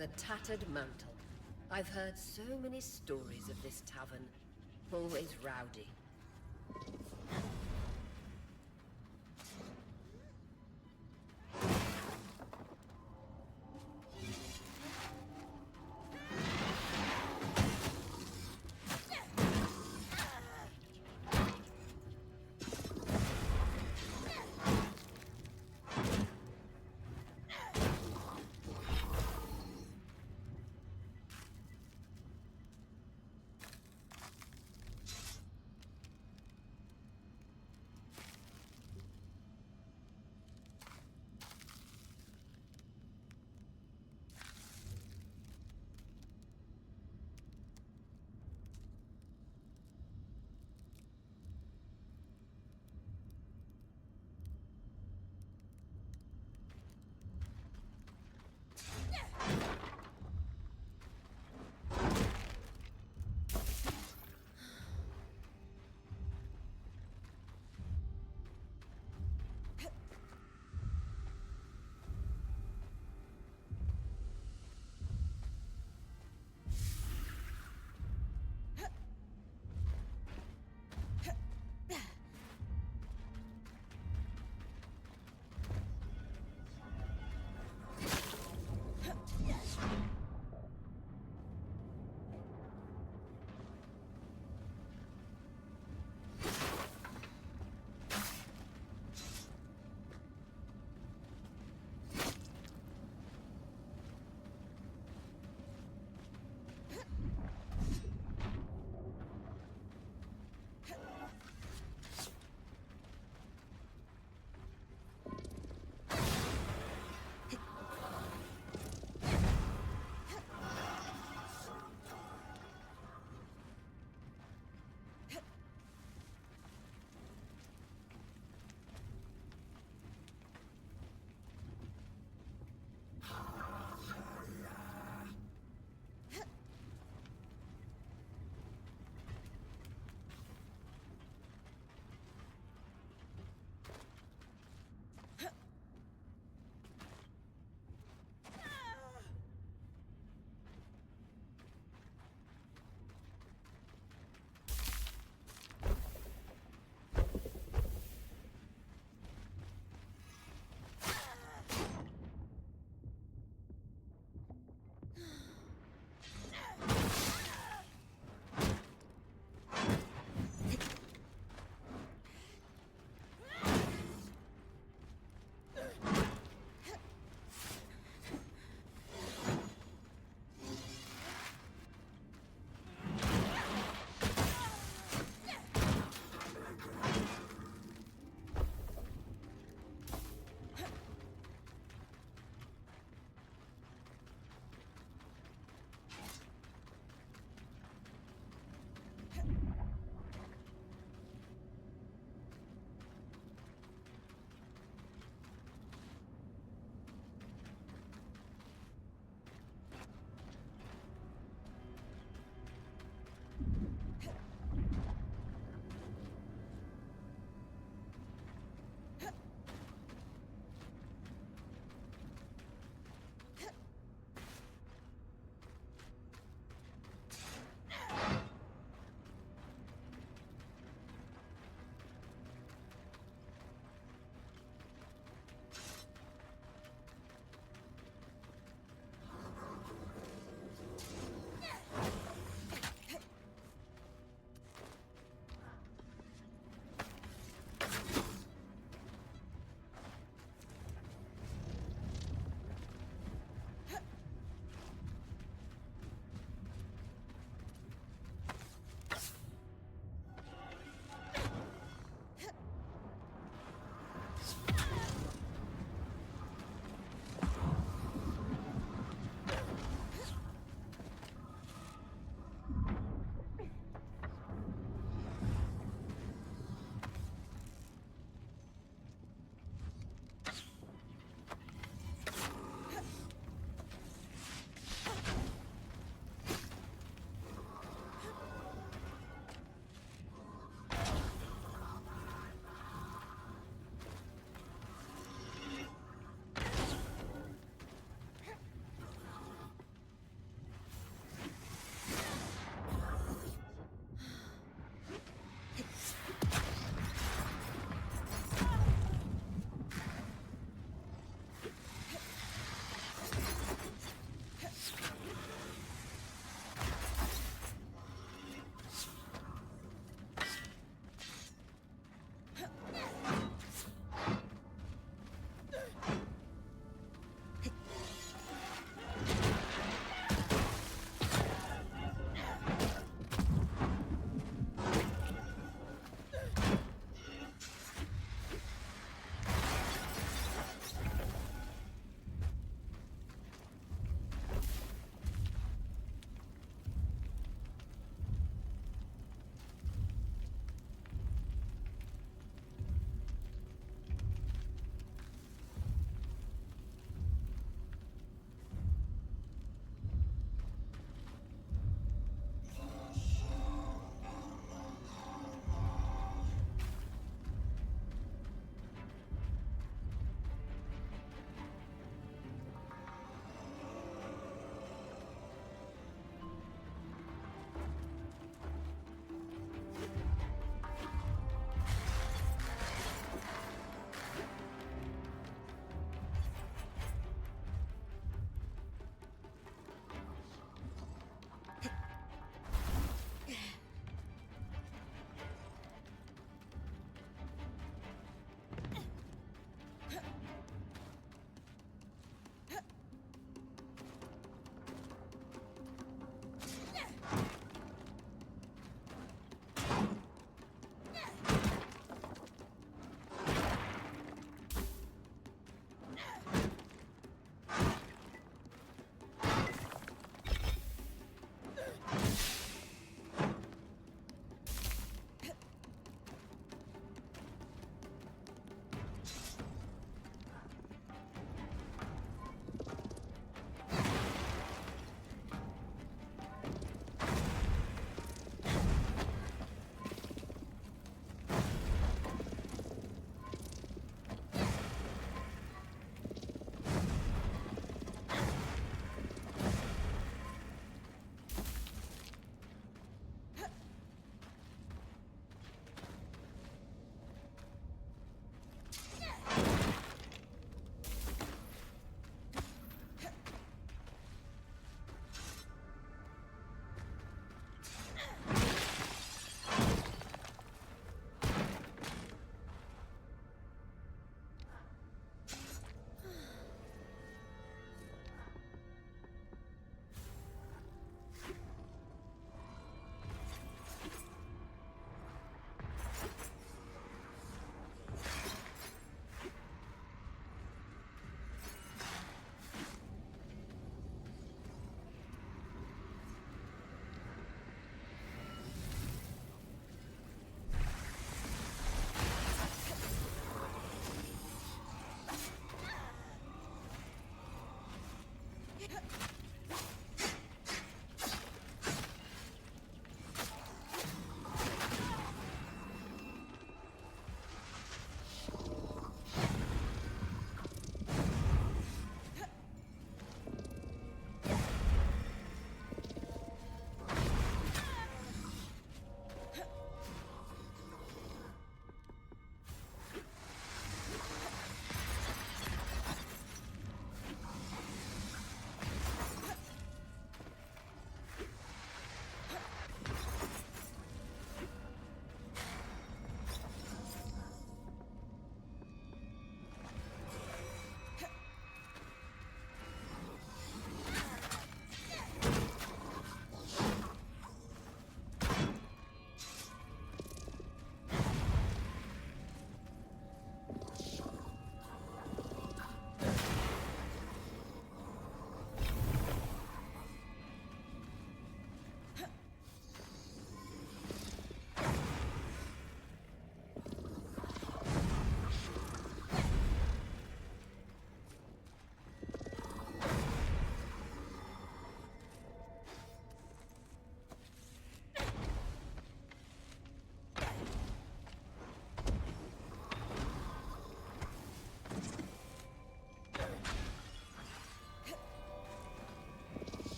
The Tattered Mantle. I've heard so many stories of this tavern. Always rowdy.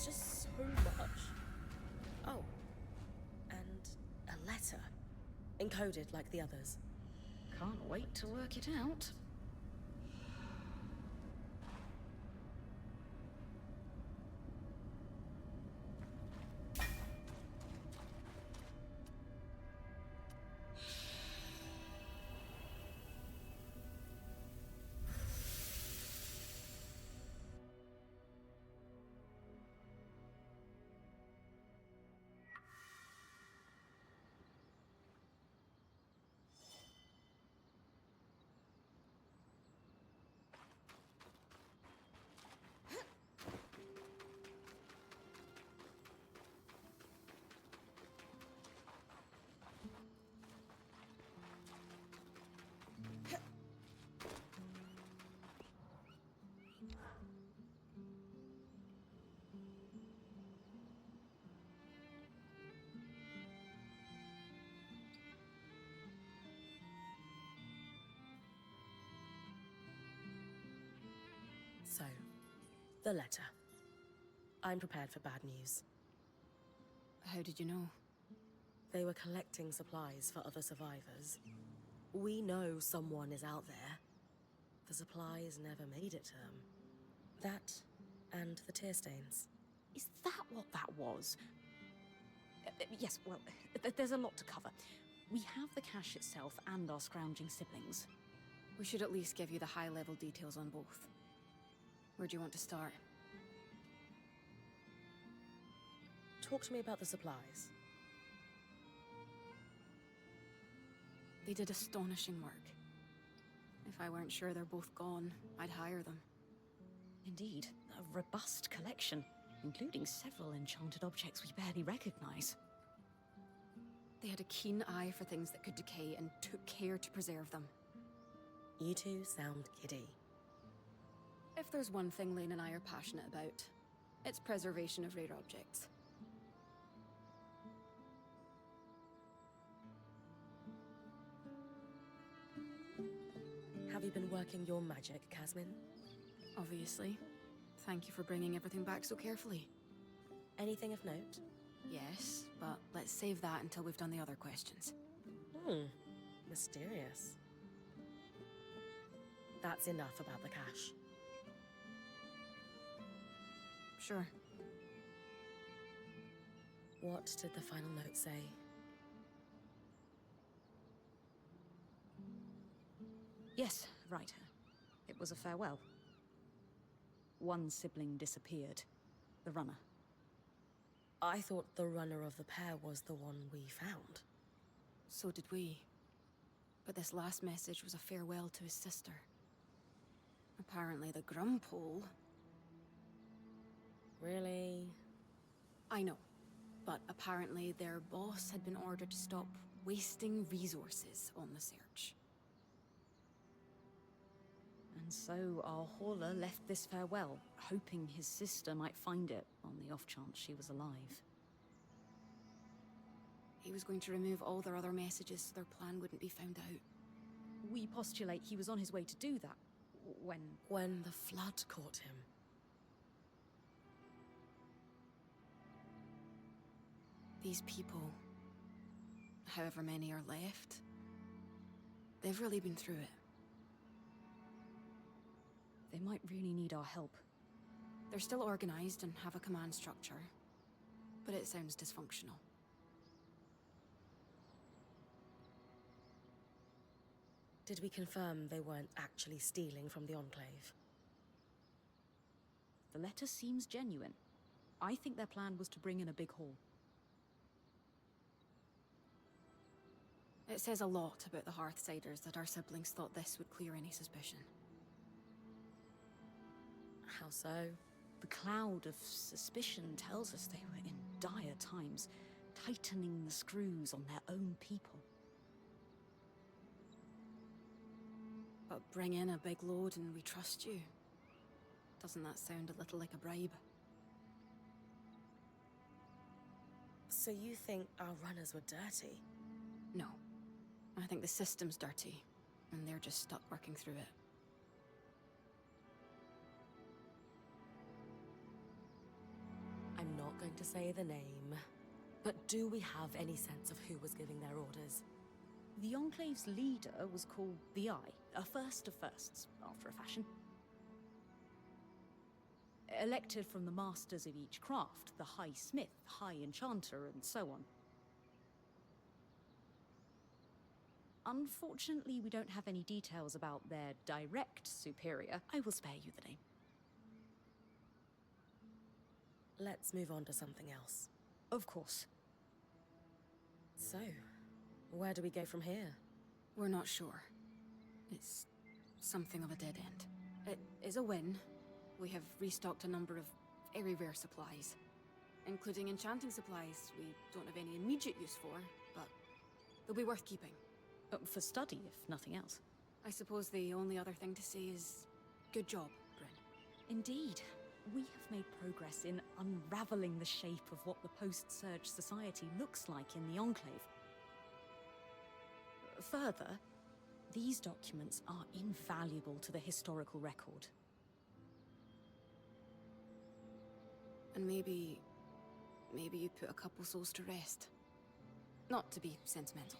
There's just so much. Oh. And a letter. Encoded like the others. Can't wait to work it out. So, the letter. I'm prepared for bad news. How did you know? They were collecting supplies for other survivors. We know someone is out there. The supplies never made it to them. That, and the tear stains. Is that what that was? Yes, well, there's a lot to cover. We have the cache itself and our scrounging siblings. We should at least give you the high-level details on both. Where do you want to start? Talk to me about the supplies. They did astonishing work. If I weren't sure they're both gone, I'd hire them. Indeed, a robust collection, including several enchanted objects we barely recognize. They had a keen eye for things that could decay and took care to preserve them. You two sound giddy. If there's one thing Lane and I are passionate about, it's preservation of rare objects. Have you been working your magic, Casmin? Obviously. Thank you for bringing everything back so carefully. Anything of note? Yes, but let's save that until we've done the other questions. Mysterious. That's enough about the cache. Sure. What did the final note say? Yes, right. It was a farewell. One sibling disappeared. The runner. I thought the runner of the pair was the one we found. So did we. But this last message was a farewell to his sister. Apparently the Grumpole... Really? I know. But apparently their boss had been ordered to stop wasting resources on the search. And so our hauler left this farewell, hoping his sister might find it, on the off chance she was alive. He was going to remove all their other messages so their plan wouldn't be found out. We postulate he was on his way to do that, when the flood caught him. These people, however many are left, they've really been through it. They might really need our help. They're still organized and have a command structure, but it sounds dysfunctional. Did we confirm they weren't actually stealing from the Enclave? The letter seems genuine. I think their plan was to bring in a big haul. It says a lot about the Hearthsiders that our siblings thought this would clear any suspicion. How so? The cloud of suspicion tells us they were in dire times, tightening the screws on their own people. But bring in a big load and we trust you. Doesn't that sound a little like a bribe? So you think our runners were dirty? No. I think the system's dirty, and they're just stuck working through it. to say the name, but do we have any sense of who was giving their orders? The Enclave's leader was called the Eye, a first of firsts, after a fashion. Elected from the masters of each craft, the High Smith, High Enchanter, and so on. Unfortunately, we don't have any details about their direct superior. I will spare you the name. Let's move on to something else. Of course. So, where do we go from here? We're not sure. It's something of a dead end. It is a win. We have restocked a number of very rare supplies, including enchanting supplies we don't have any immediate use for, but they'll be worth keeping. For study, if nothing else. I suppose the only other thing to say is, good job, Brynn. Indeed. We have made progress in unraveling the shape of what the post-Surge society looks like in the Enclave. Further, these documents are invaluable to the historical record. And maybe you put a couple souls to rest. Not to be sentimental.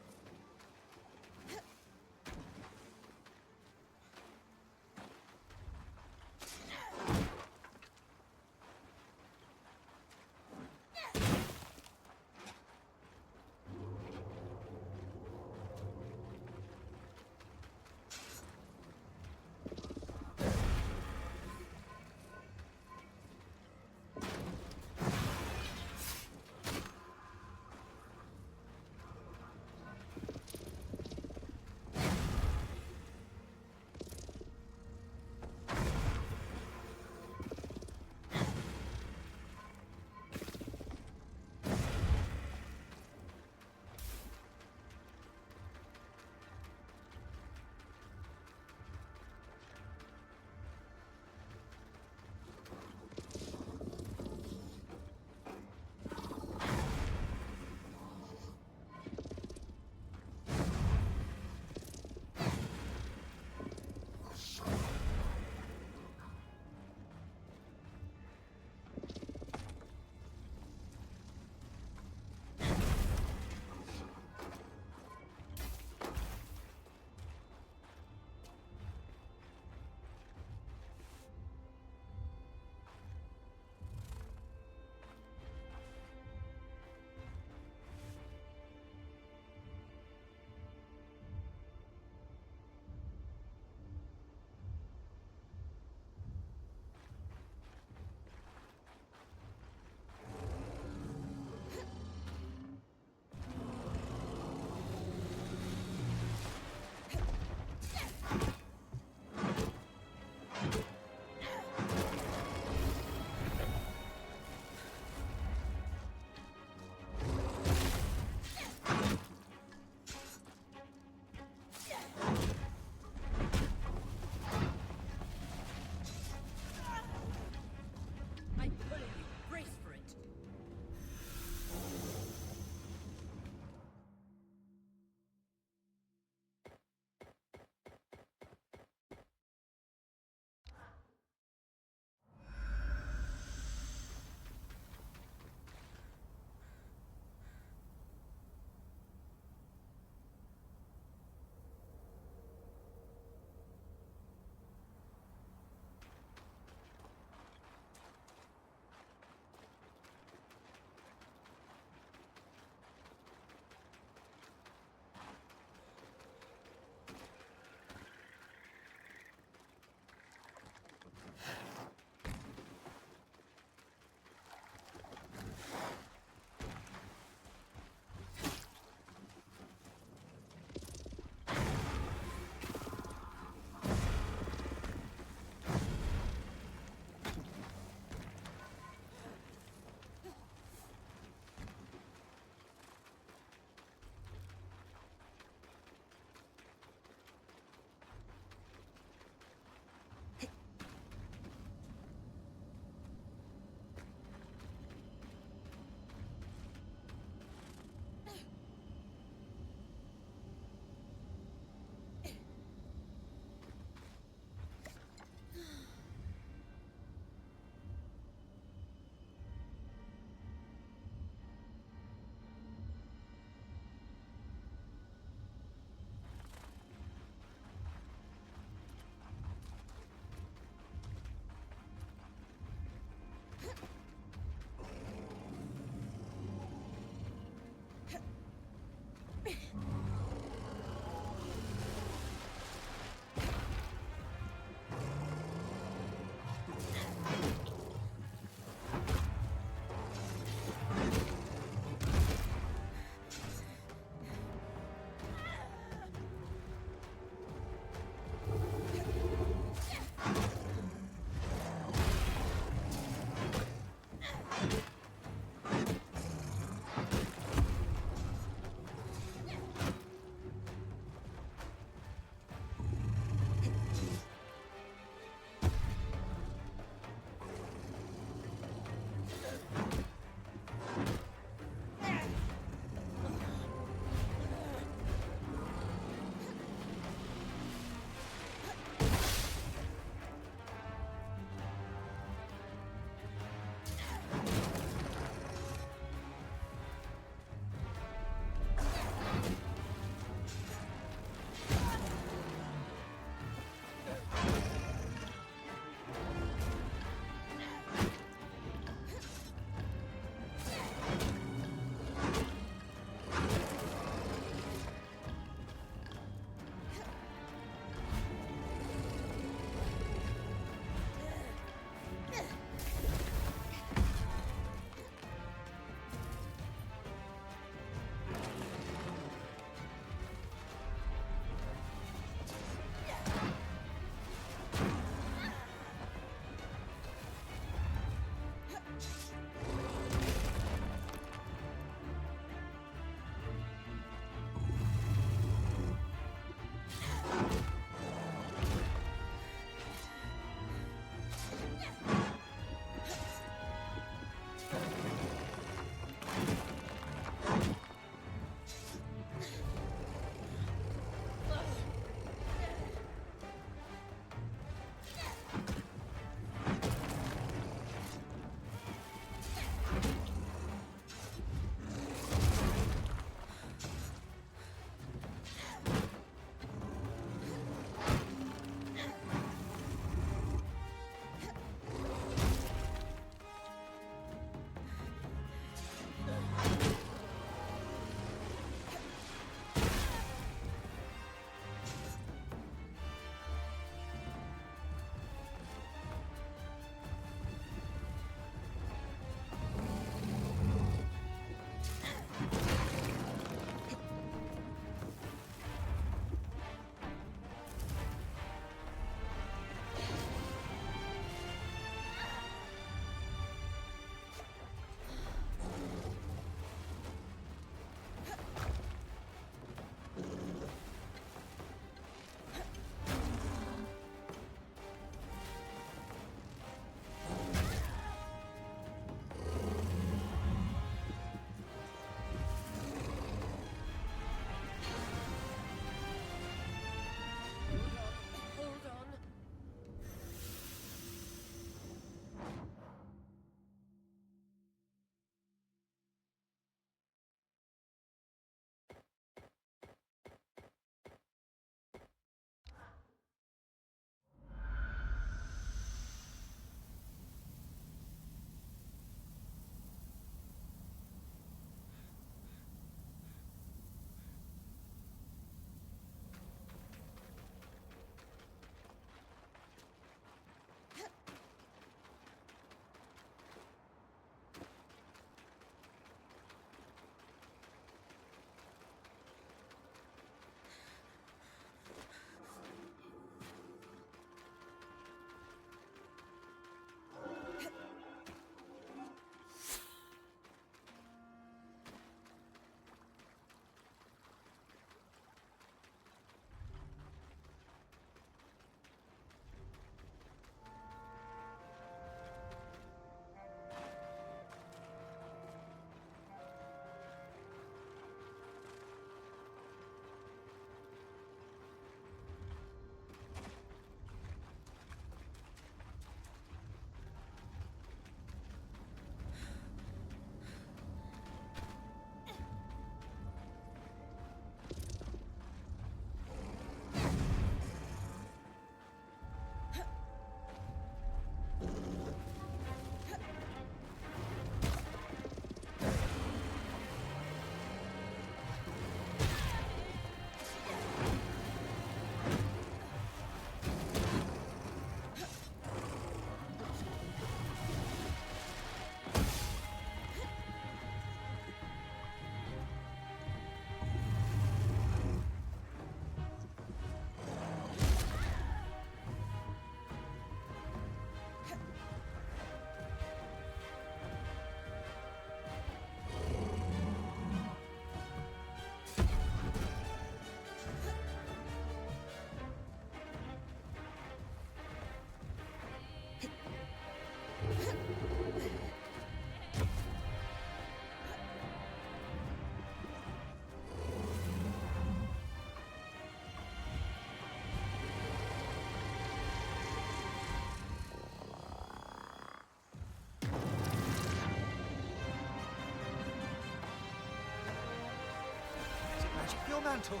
Your mantle.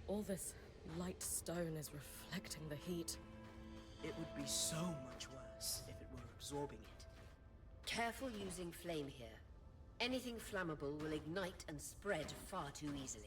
All this light stone is reflecting the heat. It would be so much worse if it were absorbing it. Careful using flame here. Anything flammable will ignite and spread far too easily.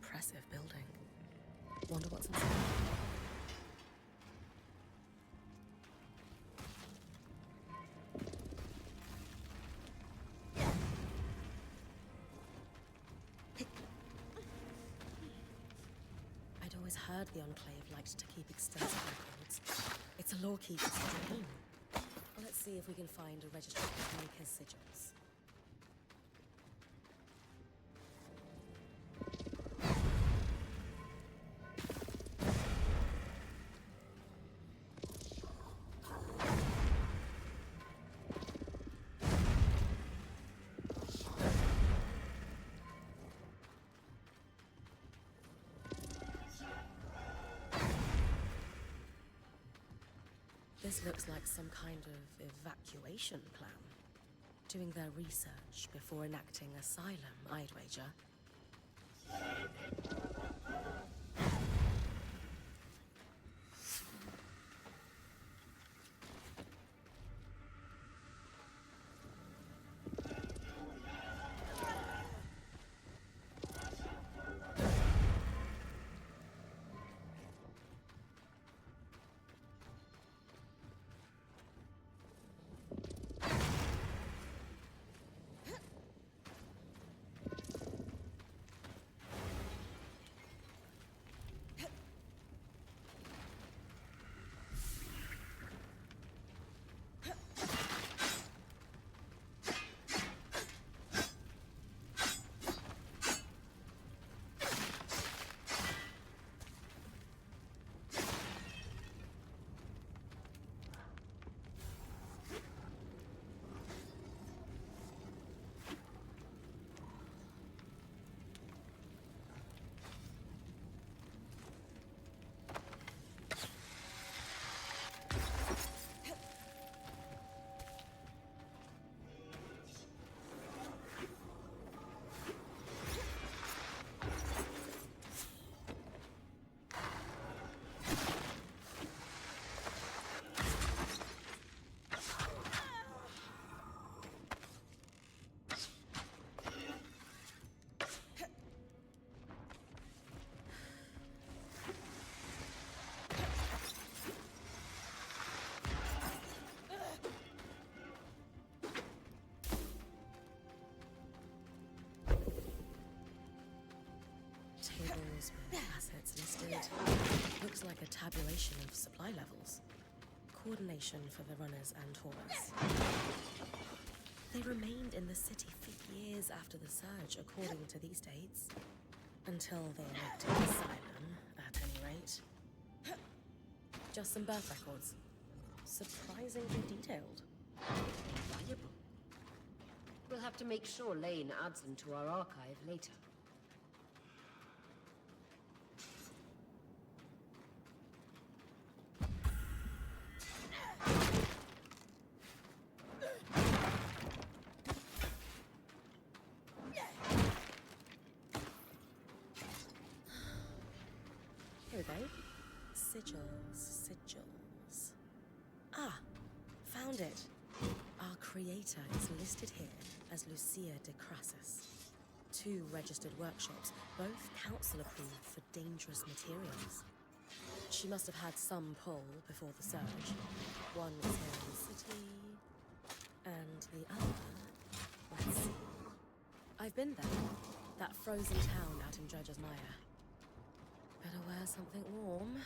Impressive building. Wonder what's inside. I'd always heard the Enclave liked to keep extensive records. It's a lawkeeper's domain. Let's see if we can find a registry to make his sigils. This looks like some kind of evacuation plan. Doing their research before enacting asylum, I'd wager. Tables with assets listed. Looks like a tabulation of supply levels. Coordination for the runners and haulers. They remained in the city for years after the surge, according to these dates. Until they elected asylum, at any rate. Just some birth records. Surprisingly detailed. Valuable. We'll have to make sure Lane adds them to our archive later. Here we go. Sigils. Ah, found it. Our creator is listed here as Lucia de Crassus. 2 registered workshops, both council approved for dangerous materials. She must have had some pull before the surge. One is here in the city, and the other, let's see. I've been there. That frozen town out in Dredger's Mire. Better wear something warm.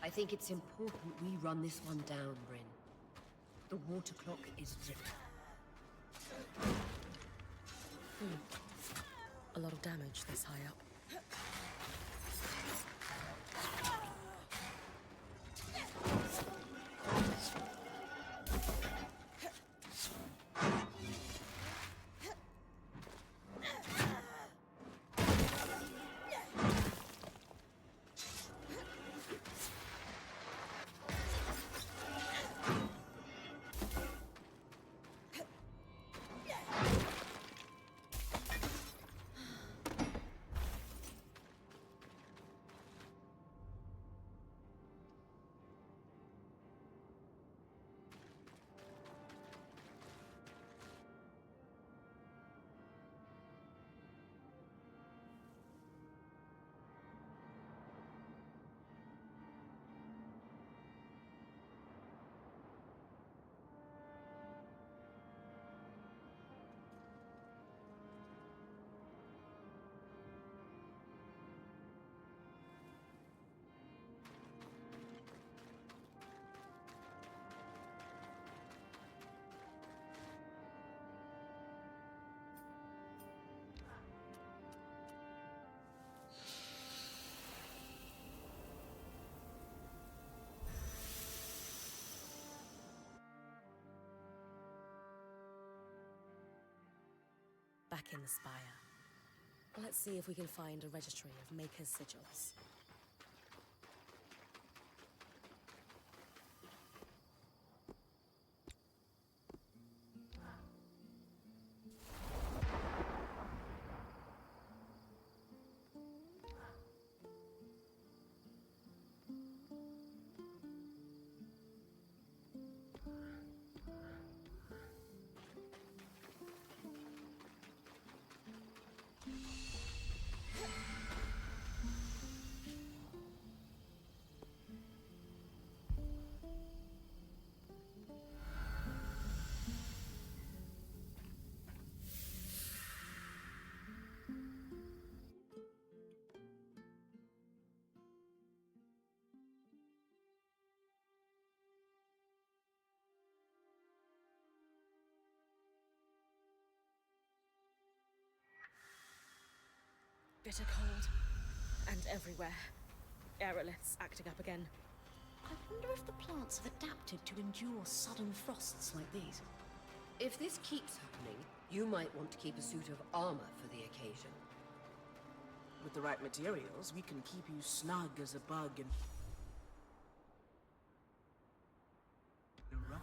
I think it's important we run this one down, Brynn. The water clock is ripped. A lot of damage this high up. back in the spire. Let's see if we can find a registry of Maker's sigils. Bitter cold. And everywhere. Aeroliths acting up again. I wonder if the plants have adapted to endure sudden frosts like these. If this keeps happening, you might want to keep a suit of armor for the occasion. With the right materials, we can keep you snug as a bug and... a rug.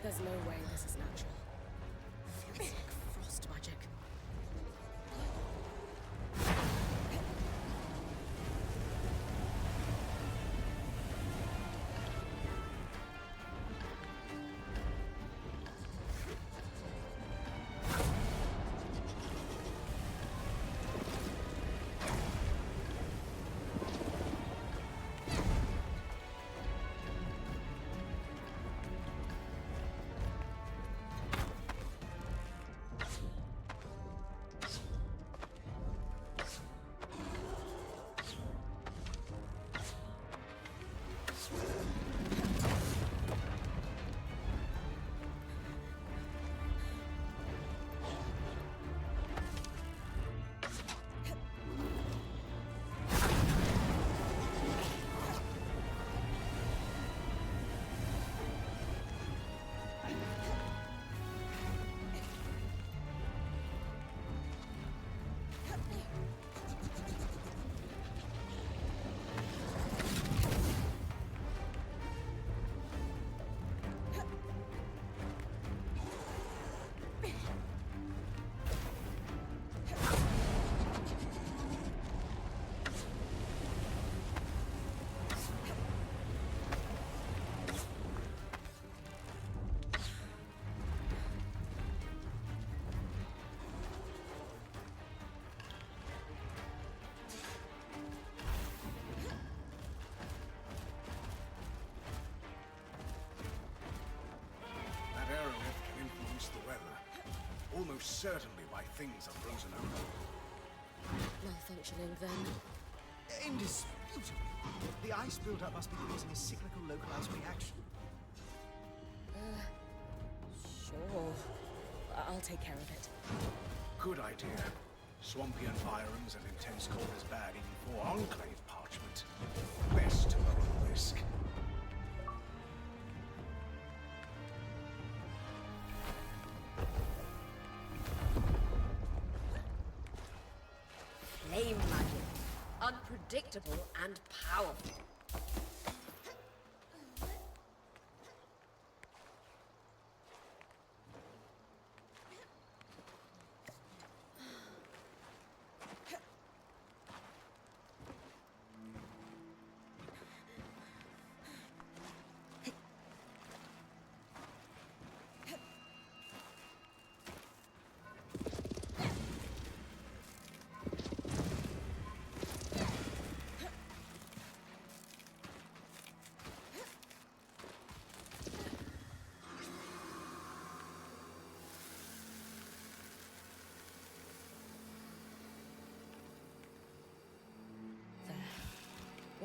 There's no way this is natural. Feels like frost magic. most certainly why things are frozen over. Malfunctioning then. Indisputably. The ice buildup must be causing a cyclical localized reaction. Sure. I'll take care of it. Good idea. Swampy environs and intense cold is bad even for Enclave parchment. Best to lower the risk. Flame magic. Unpredictable and powerful.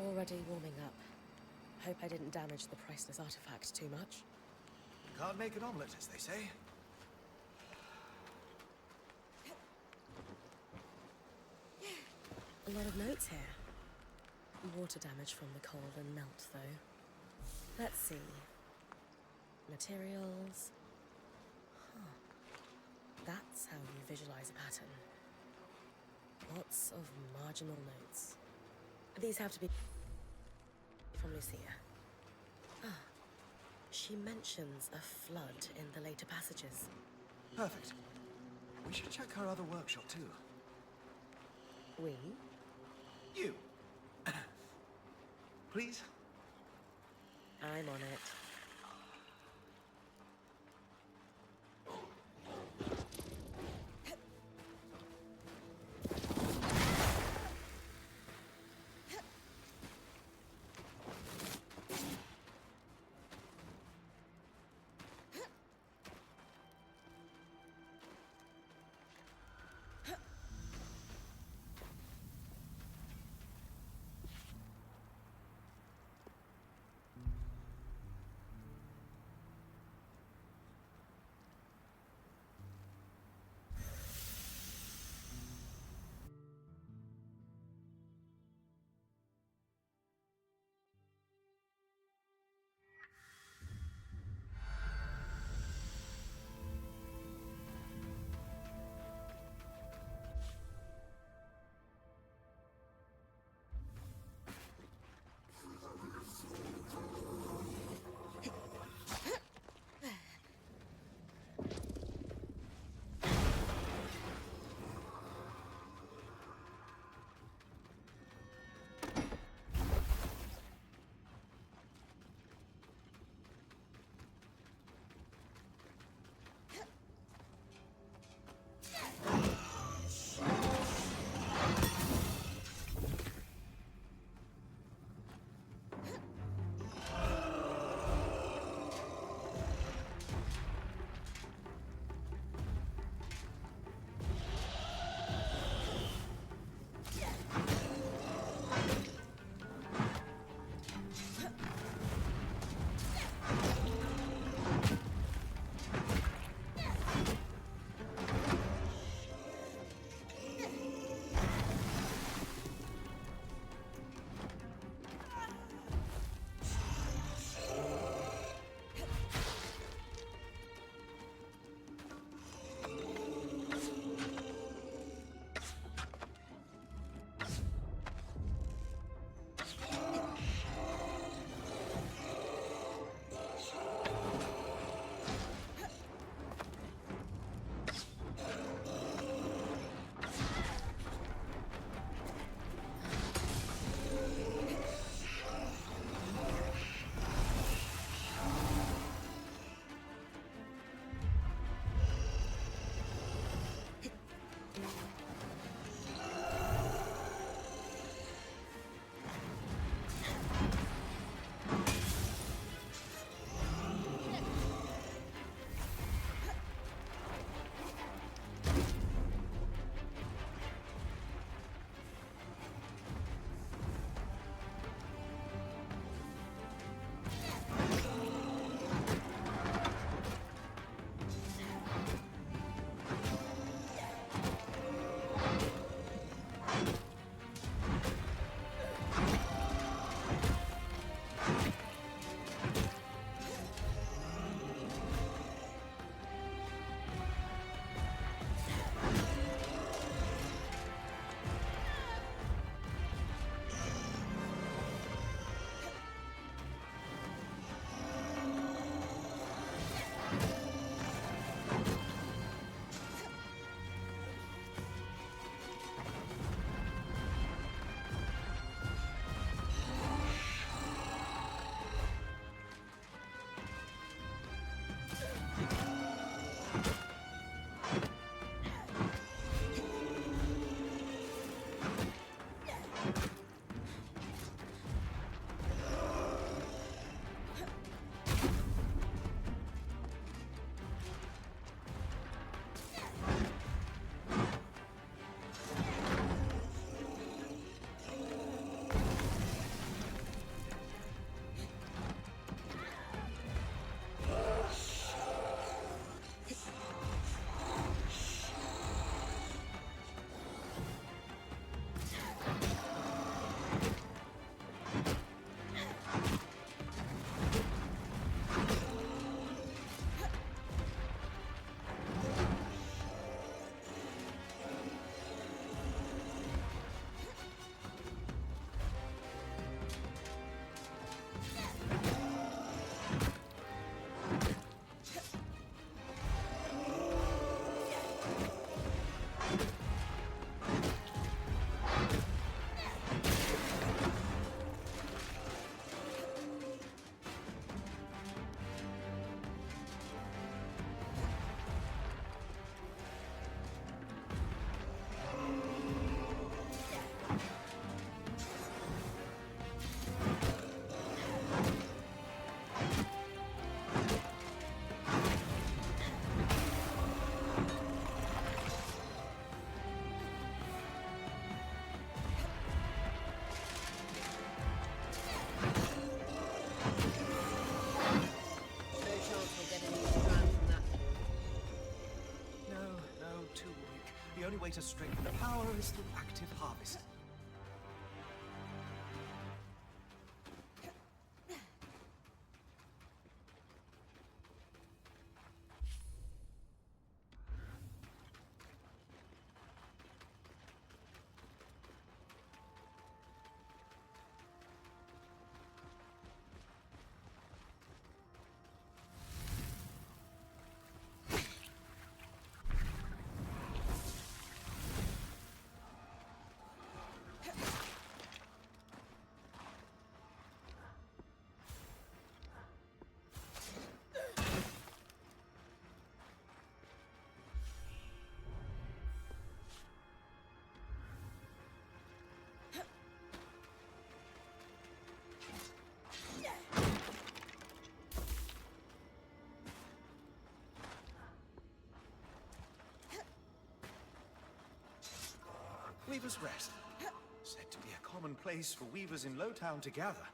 Already warming up. Hope I didn't damage the priceless artifact too much. Can't make an omelette, as they say. A lot of notes here. Water damage from the cold and melt, though. Let's see. Materials. Huh. That's how you visualize a pattern. Lots of marginal notes. These have to be from Lucia. Ah. She mentions a flood in the later passages. Perfect. We should check her other workshop, too. We? You. Please? I'm on it. The only way to strengthen the power is through active harvest. Weaver's Rest. Said to be a common place for weavers in Lowtown to gather.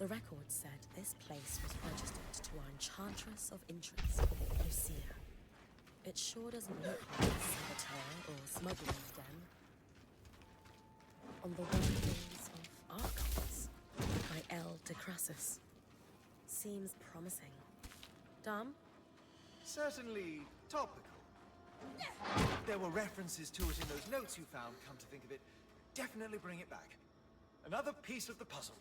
The record said this place was registered to our Enchantress of Interest, Lucia. It sure doesn't look like a saboteur or smuggler's den. On the workings of archives by L. de Crassus. Seems promising. Dom? Certainly topical. There were references to it in those notes you found, come to think of it. Definitely bring it back. Another piece of the puzzle.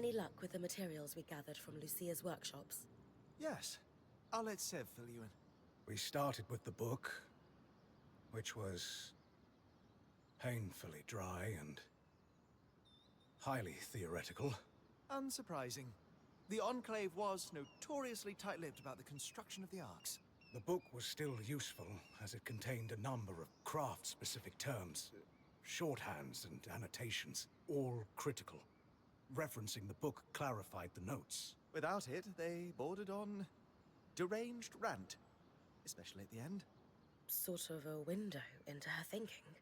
Any luck with the materials we gathered from Lucia's workshops? Yes. I'll let Sev fill you in. We started with the book, which was painfully dry and highly theoretical. Unsurprising. The Enclave was notoriously tight-lipped about the construction of the arcs. The book was still useful, as it contained a number of craft-specific terms, shorthands and annotations, all critical. Referencing the book clarified the notes. Without it, they bordered on deranged rant, especially at the end. Sort of a window into her thinking.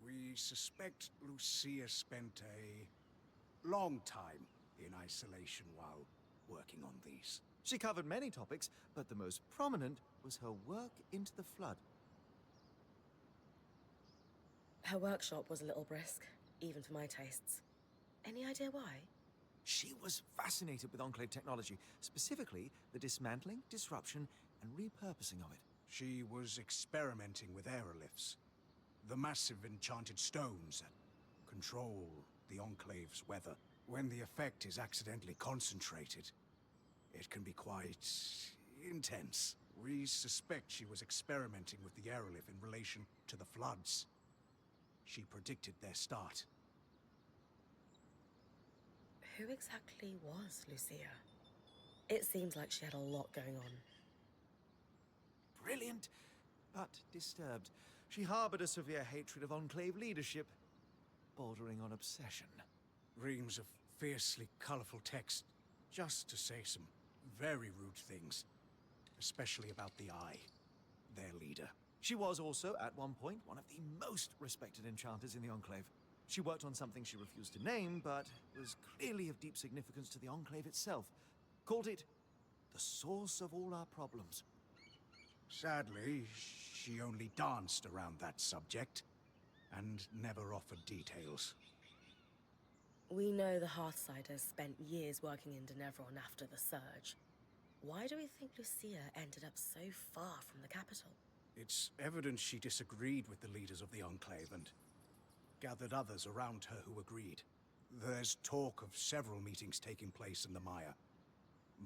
We suspect Lucia spent a long time in isolation while working on these. She covered many topics, but the most prominent was her work into the Flood. Her workshop was a little brisk, even for my tastes. Any idea why? She was fascinated with Enclave technology, specifically the dismantling, disruption, and repurposing of it. She was experimenting with aeroliths, the massive enchanted stones that control the Enclave's weather. When the effect is accidentally concentrated, it can be quite intense. We suspect she was experimenting with the aerolith in relation to the floods. She predicted their start. Who exactly was Lucia? It seems like she had a lot going on. Brilliant, but disturbed. She harbored a severe hatred of Enclave leadership, bordering on obsession. Reams of fiercely colorful text, just to say some very rude things. Especially about the Eye, their leader. She was also, at one point, one of the most respected enchanters in the Enclave. She worked on something she refused to name, but was clearly of deep significance to the Enclave itself. Called it the source of all our problems. Sadly, she only danced around that subject, and never offered details. We know the Hearthsiders spent years working in Denevron after the Surge. Why do we think Lucia ended up so far from the capital? It's evident she disagreed with the leaders of the Enclave and gathered others around her who agreed. There's talk of several meetings taking place in the Maya,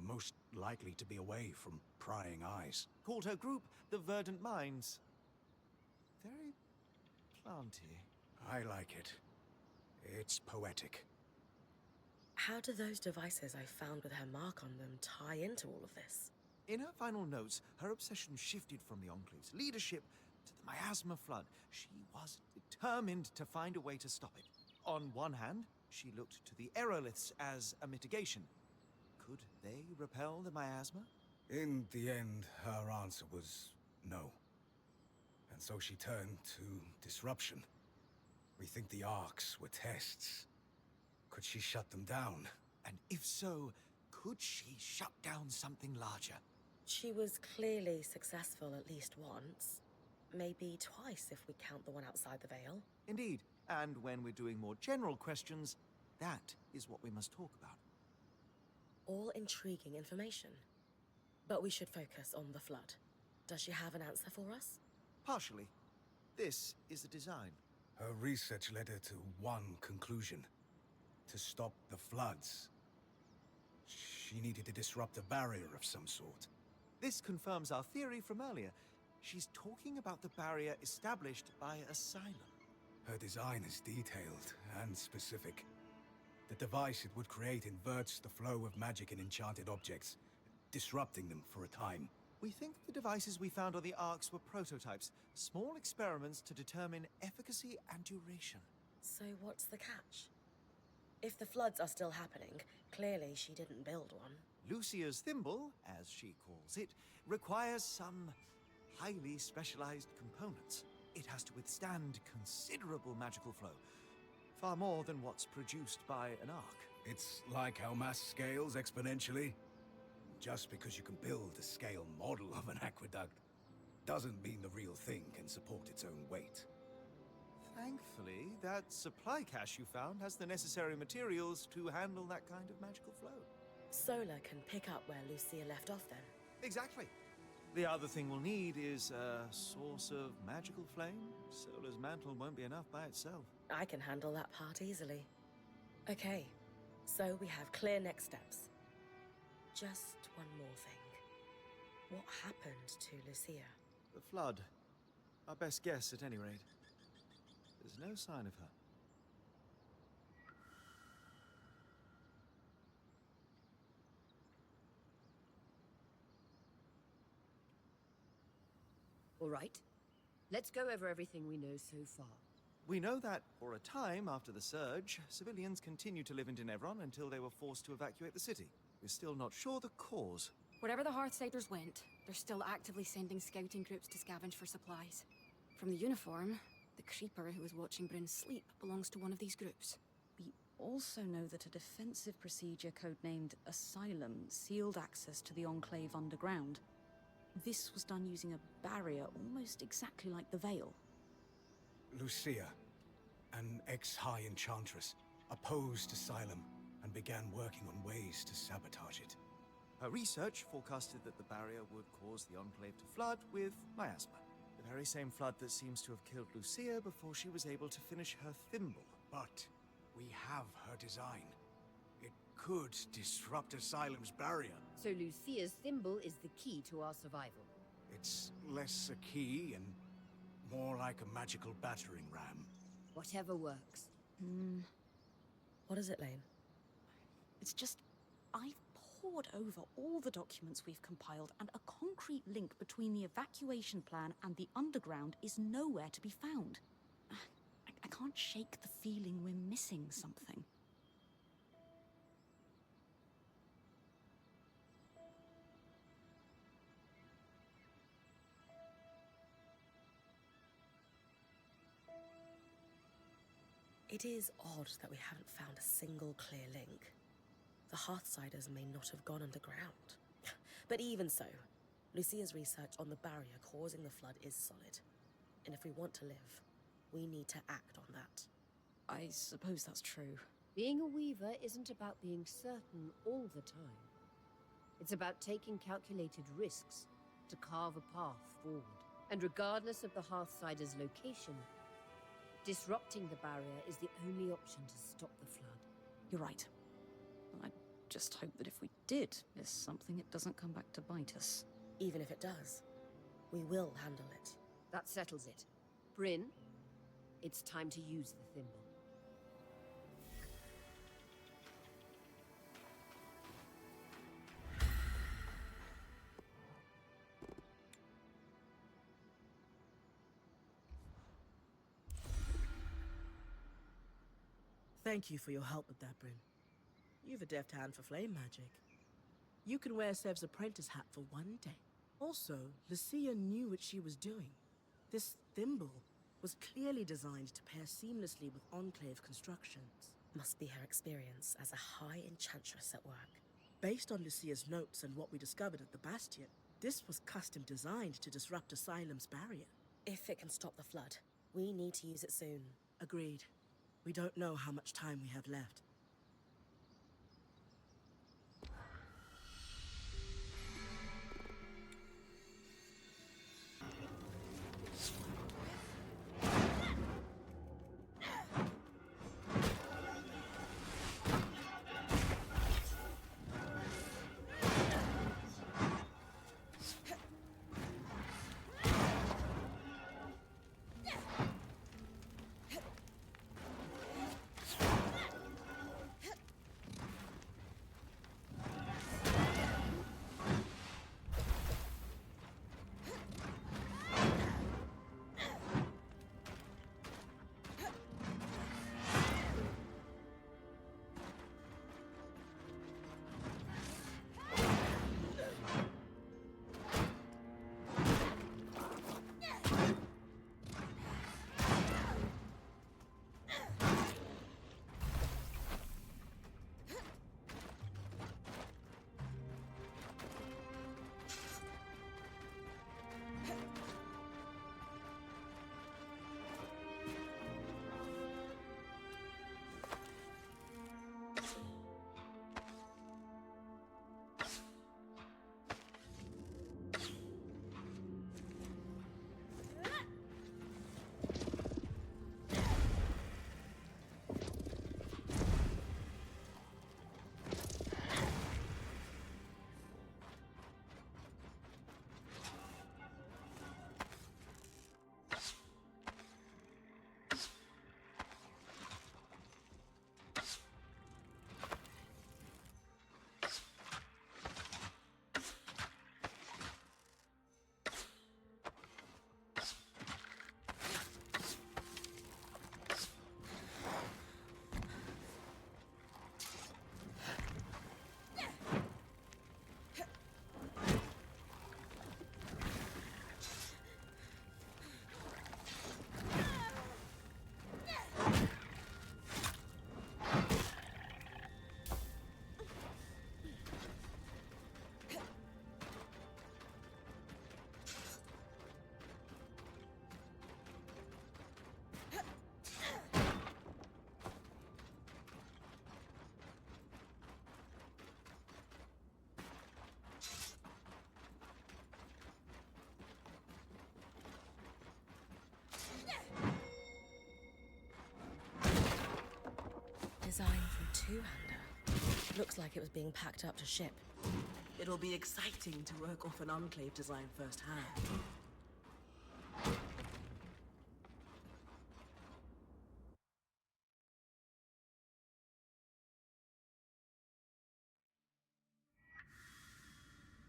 most likely to be away from prying eyes. Called her group the Verdant Minds. Very planty. I like it. It's poetic. How do those devices I found with her mark on them tie into all of this? In her final notes, her obsession shifted from the Enclave's leadership to the miasma flood. She was determined to find a way to stop it. On one hand, she looked to the aeroliths as a mitigation. Could they repel the miasma? In the end, her answer was no. And so she turned to disruption. We think the arcs were tests. Could she shut them down? And if so, could she shut down something larger? She was clearly successful at least once. Maybe twice if we count the one outside the Veil. Indeed. And when we're doing more general questions, that is what we must talk about. All intriguing information. But we should focus on the Flood. Does she have an answer for us? Partially. This is the design. Her research led her to one conclusion. To stop the floods, she needed to disrupt a barrier of some sort. This confirms our theory from earlier. She's talking about the barrier established by Asylum. Her design is detailed and specific. The device it would create inverts the flow of magic and enchanted objects, disrupting them for a time. We think the devices we found on the Arcs were prototypes, small experiments to determine efficacy and duration. So what's the catch? If the floods are still happening, clearly she didn't build one. Lucia's thimble, as she calls it, requires some highly specialized components. It has to withstand considerable magical flow, far more than what's produced by an arc. It's like how mass scales exponentially. Just because you can build a scale model of an aqueduct doesn't mean the real thing can support its own weight. Thankfully, that supply cache you found has the necessary materials to handle that kind of magical flow. Solar can pick up where Lucia left off then. Exactly. The other thing we'll need is a source of magical flame. Solar's mantle won't be enough by itself. I can handle that part easily. Okay, So we have clear next steps. Just one more thing. What happened to Lucia? The flood. Our best guess, at any rate. There's no sign of her. All right. Let's go over everything we know so far. We know that, for a time after the surge, civilians continued to live in Tenebron until they were forced to evacuate the city. We're still not sure the cause. Wherever the Hearthsiders went, they're still actively sending scouting groups to scavenge for supplies. From the uniform, the creeper who was watching Brynn sleep belongs to one of these groups. We also know that a defensive procedure codenamed Asylum sealed access to the Enclave underground. This was done using a barrier almost exactly like the Veil. Lucia, an ex-high enchantress, opposed Asylum and began working on ways to sabotage it. Her research forecasted that the barrier would cause the Enclave to flood with miasma. The very same flood that seems to have killed Lucia before she was able to finish her thimble. But we have her design. It could disrupt Asylum's barrier. So Lucia's thimble is the key to our survival. It's less a key and more like a magical battering ram. Whatever works. What is it, Lane? It's just, I've pored over all the documents we've compiled, and a concrete link between the evacuation plan and the underground is nowhere to be found. I can't shake the feeling we're missing something. It is odd that we haven't found a single clear link. The Hearthsiders may not have gone underground. But even so, Lucia's research on the barrier causing the flood is solid. And if we want to live, we need to act on that. I suppose that's true. Being a weaver isn't about being certain all the time. It's about taking calculated risks to carve a path forward. And regardless of the Hearthsiders' location, disrupting the barrier is the only option to stop the flood. You're right. I just hope that if we did miss something, it doesn't come back to bite us. Even if it does, we will handle it. That settles it. Brynn, it's time to use the thimble. Thank you for your help with that, Brynn. You've a deft hand for flame magic. You can wear Sev's apprentice hat for one day. Also, Lucia knew what she was doing. This thimble was clearly designed to pair seamlessly with Enclave constructions. Must be her experience as a high enchantress at work. Based on Lucia's notes and what we discovered at the Bastion, this was custom designed to disrupt Asylum's barrier. If it can stop the flood, we need to use it soon. Agreed. We don't know how much time we have left. Design from two-hander. Looks like it was being packed up to ship. It'll be exciting to work off an Enclave design firsthand.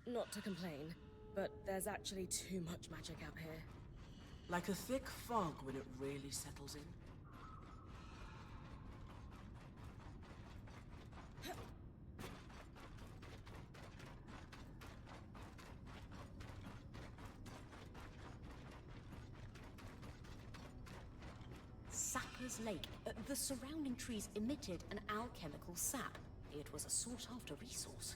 Not to complain, but there's actually too much magic out here. Like a thick fog when it really settles in. Sapper's Lake. The surrounding trees emitted an alchemical sap. It was a sought-after resource.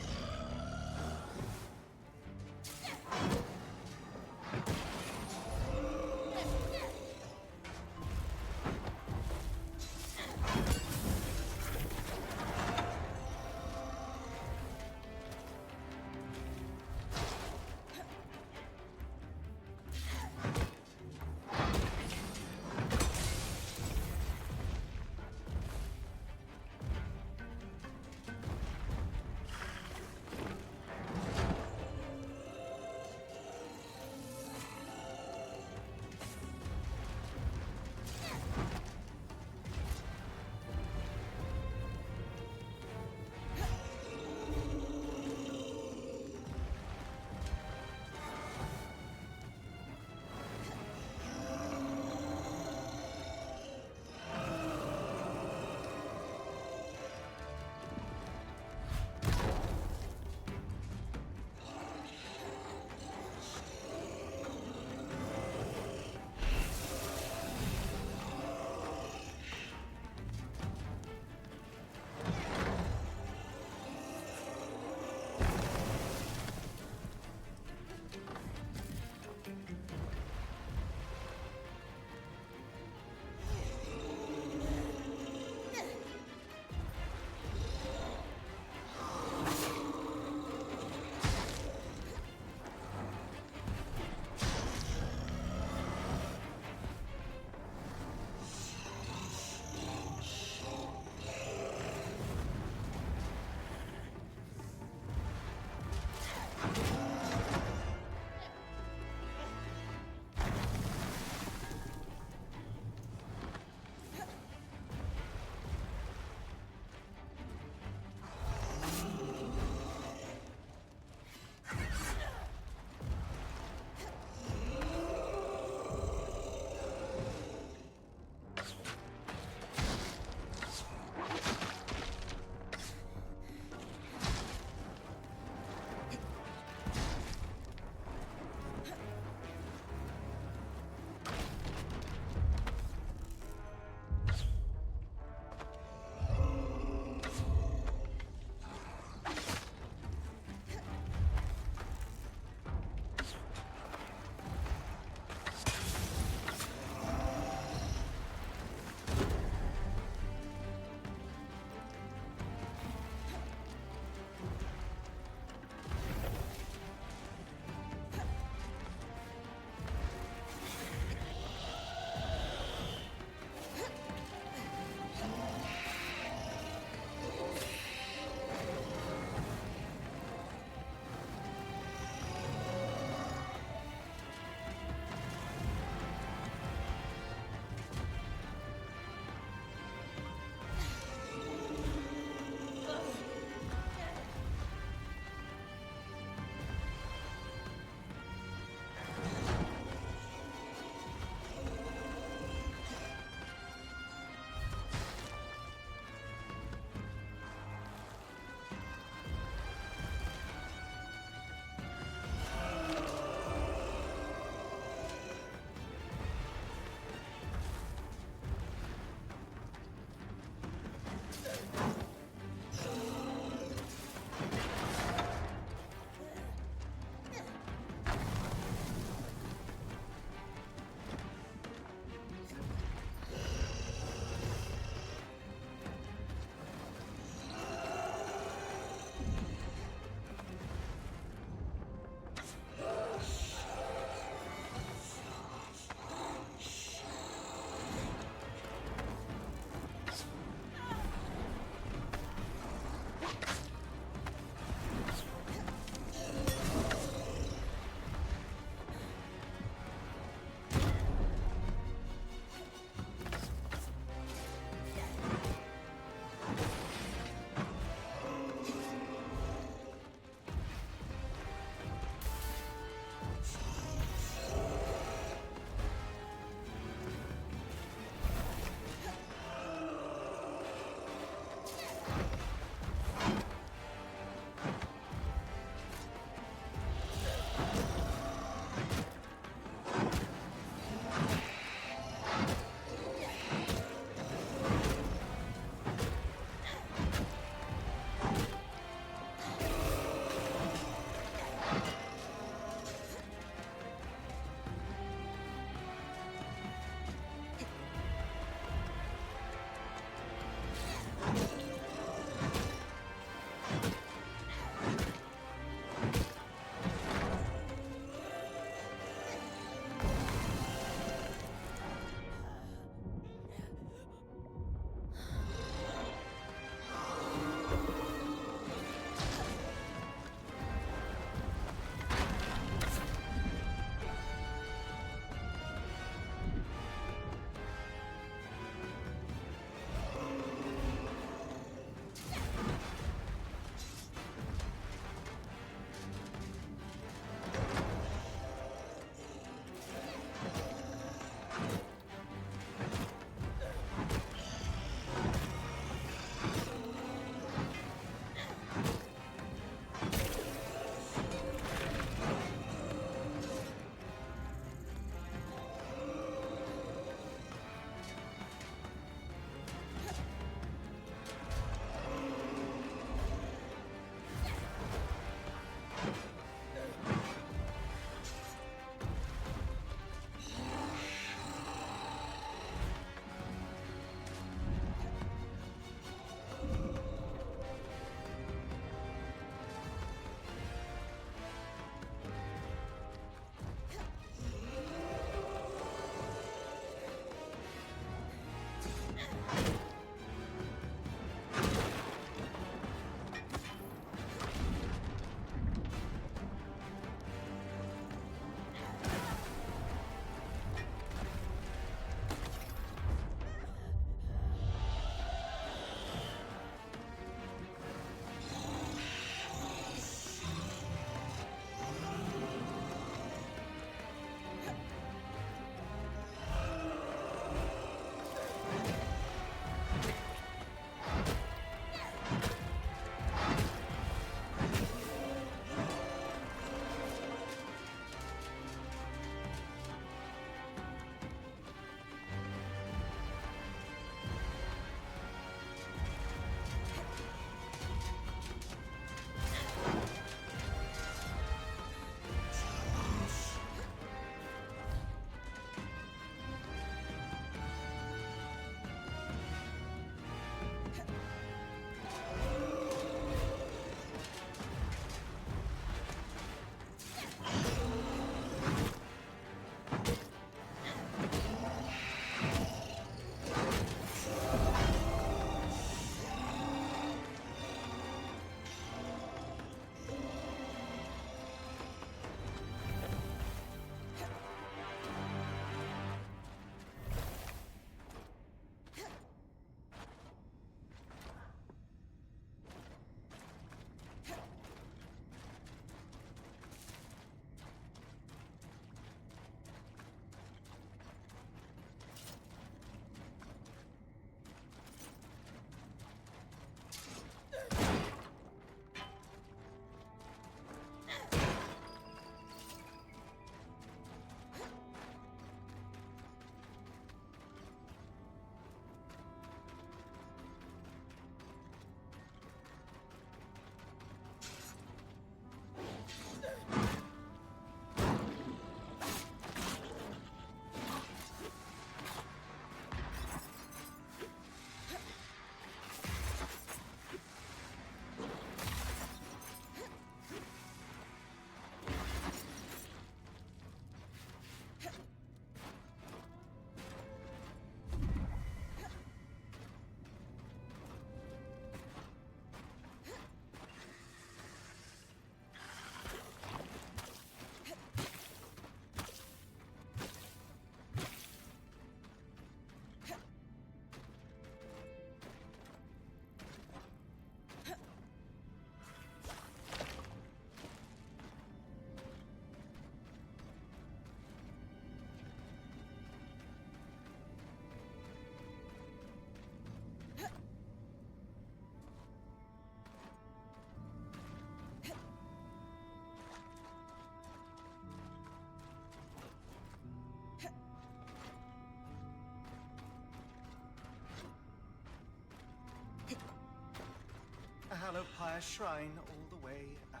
hallowed pyre shrine all the way out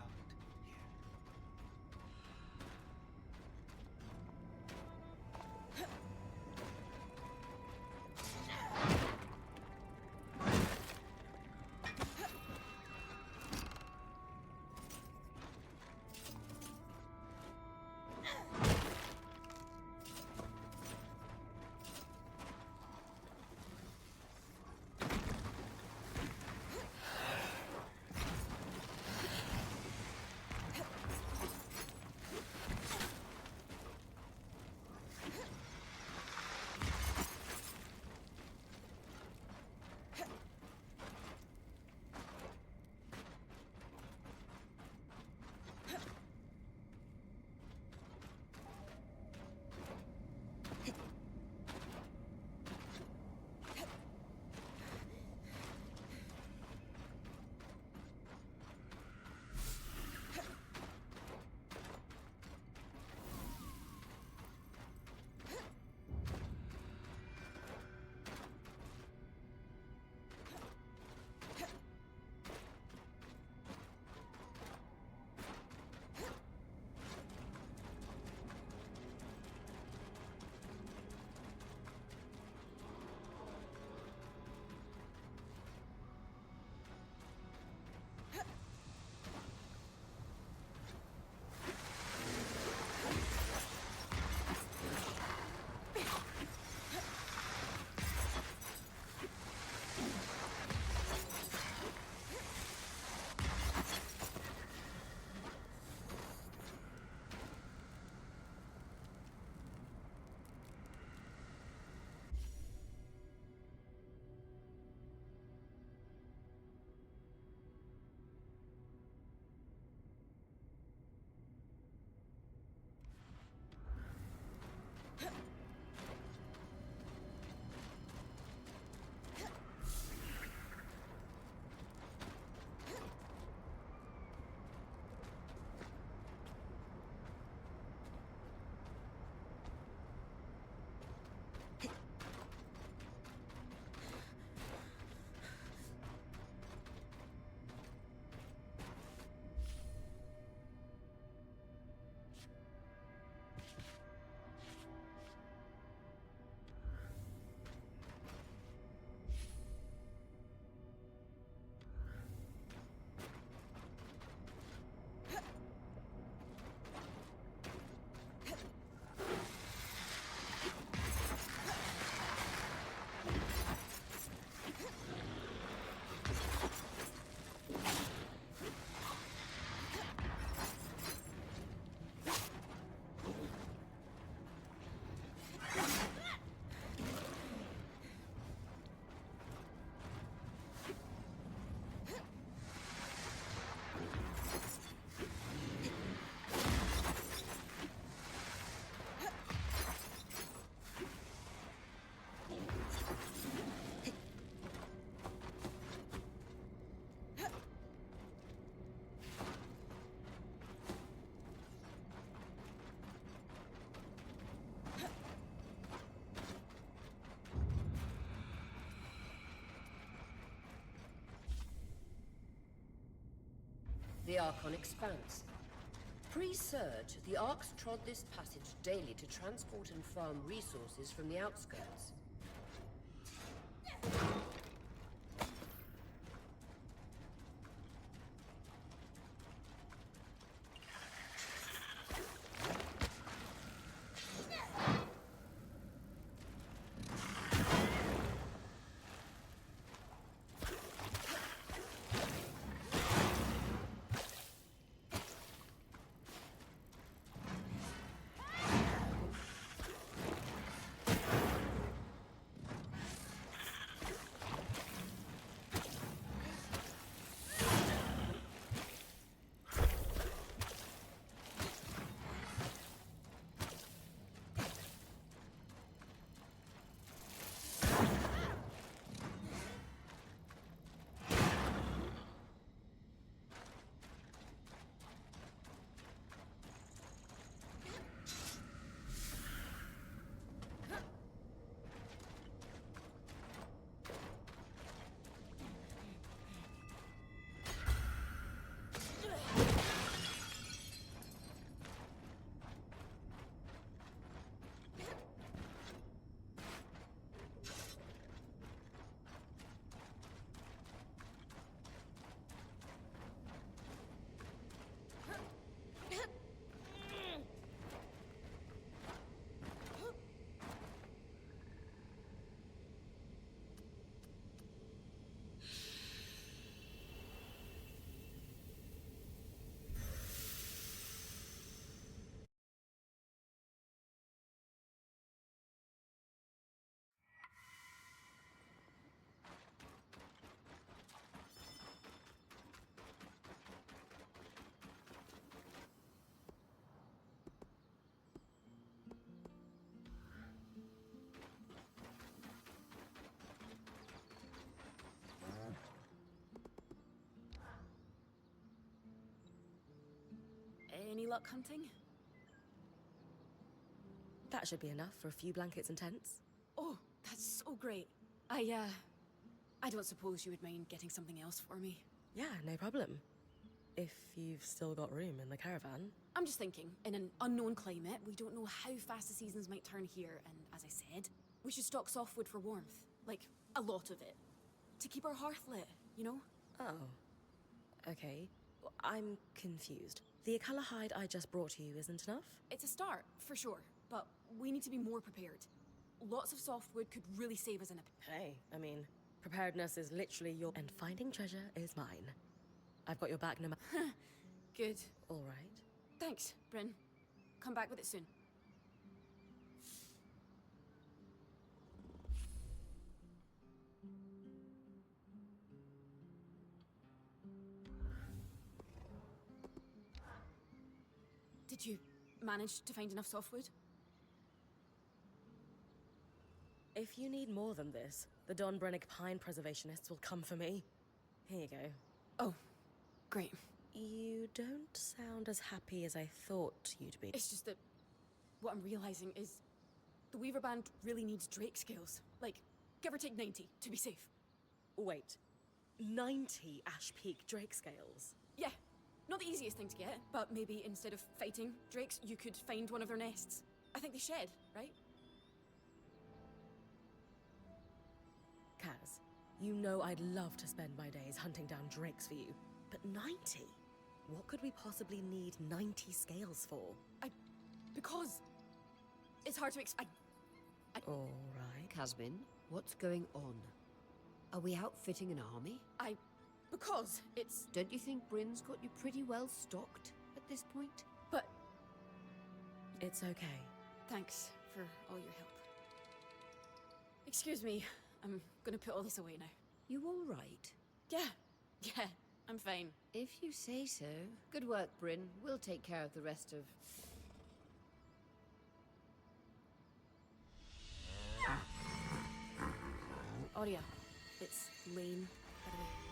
here. The Archon expanse. Pre-Surge, the Arcs trod this passage daily to transport and farm resources from the outskirts. Any luck hunting? That should be enough for a few blankets and tents. Oh, that's so great. I don't suppose you would mind getting something else for me. Yeah, no problem. If you've still got room in the caravan. I'm just thinking, in an unknown climate, we don't know how fast the seasons might turn here, and as I said, we should stock softwood for warmth. Like, a lot of it. To keep our hearth lit, you know? Oh. Okay. I'm confused. The Akala hide I just brought you isn't enough? It's a start, for sure, but we need to be more prepared. Lots of softwood could really save us in a... Hey, I mean, preparedness is literally your... And finding treasure is mine. I've got your back no matter... Good. All right. Thanks, Brynn. Come back with it soon. Did you manage to find enough softwood? If you need more than this, the Don Brennick Pine Preservationists will come for me. Here you go. Oh, great. You don't sound as happy as I thought you'd be. It's just that what I'm realizing is the Weaver Band really needs Drake scales. Like, give or take 90 to be safe. Wait, 90 Ash Peak Drake scales? Yeah, not the easiest thing to get, but maybe instead of fighting drakes, you could find one of their nests. I think they shed, right? Kaz, you know I'd love to spend my days hunting down drakes for you, but 90? What could we possibly need 90 scales for? Because it's hard to All right. Casbin, what's going on? Are we outfitting an army? because it's... Don't you think Brynn's got you pretty well stocked at this point? But It's okay. thanks for all your help. Excuse me, I'm gonna put all this away now. You all right? Yeah, I'm fine. If you say so. Good work, Brynn. We'll take care of the rest of... Aurea, it's Lane, by the way.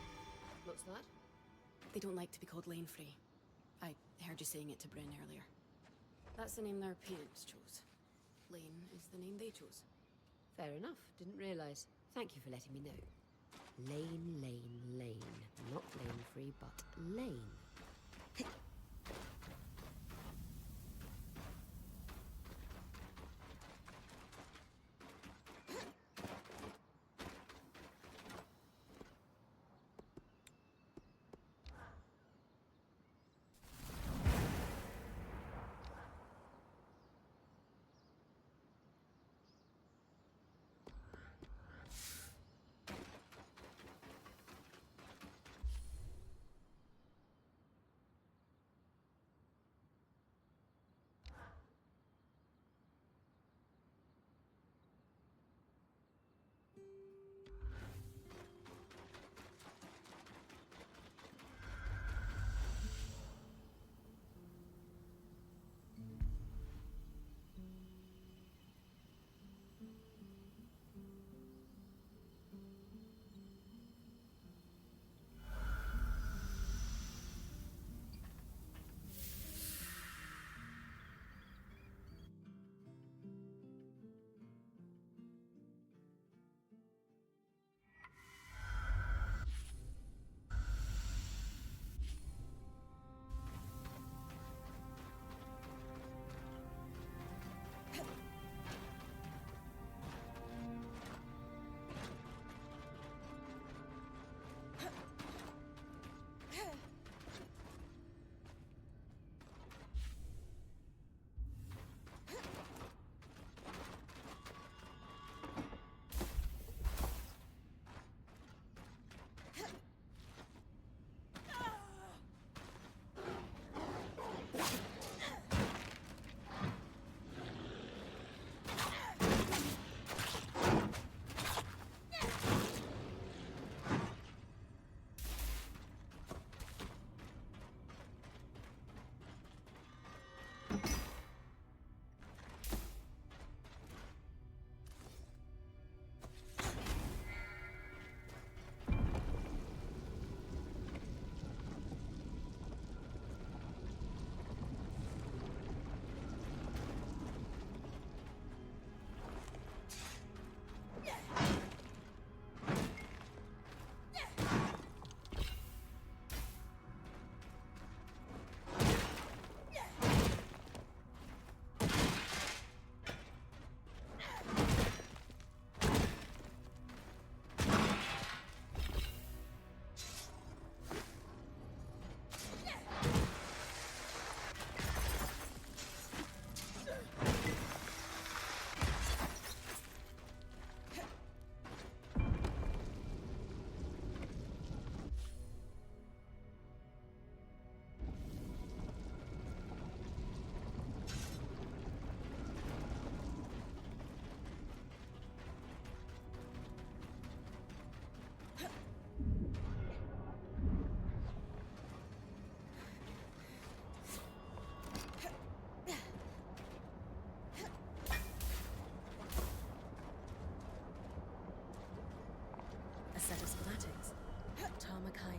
What's that? They don't like to be called Lane Free. I heard you saying it to Brynn earlier. That's the name their parents chose. Lane is the name they chose. Fair enough. Didn't realize. Thank you for letting me know. Lane, Lane, Lane. Not Lane Free, but Lane.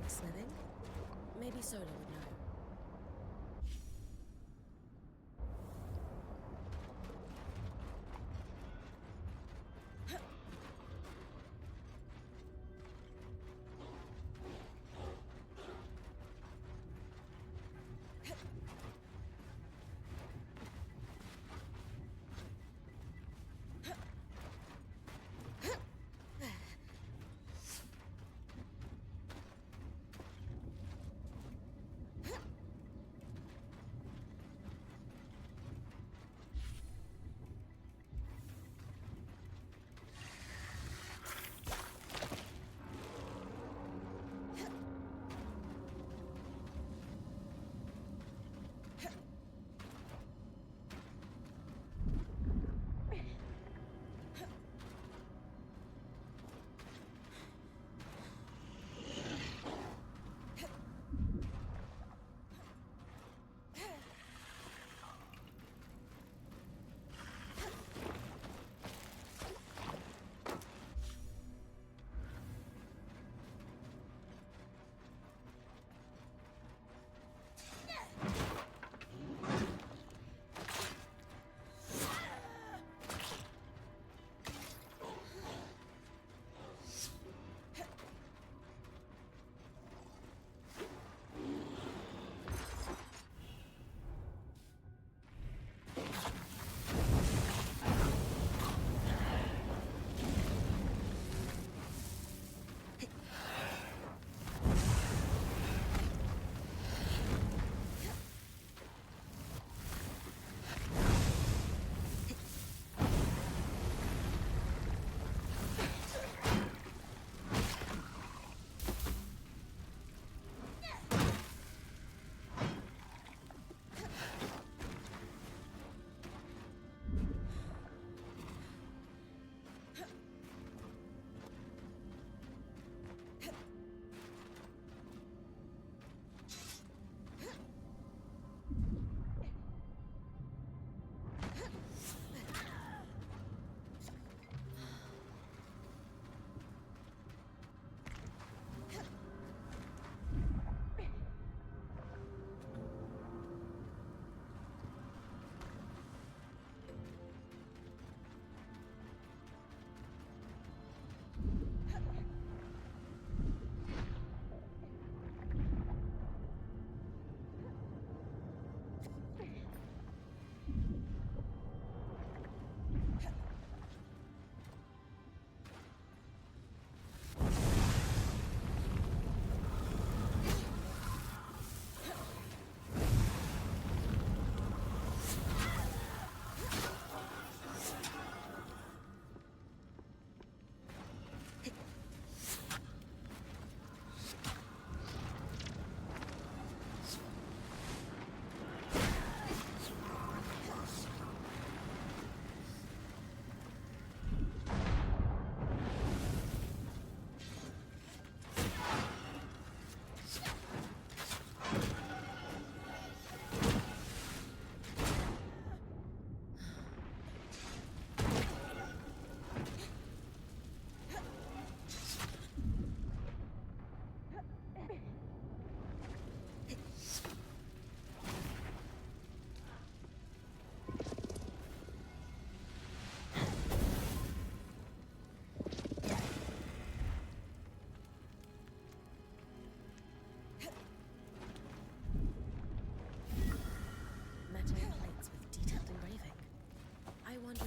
Smithing? Maybe Sola would know.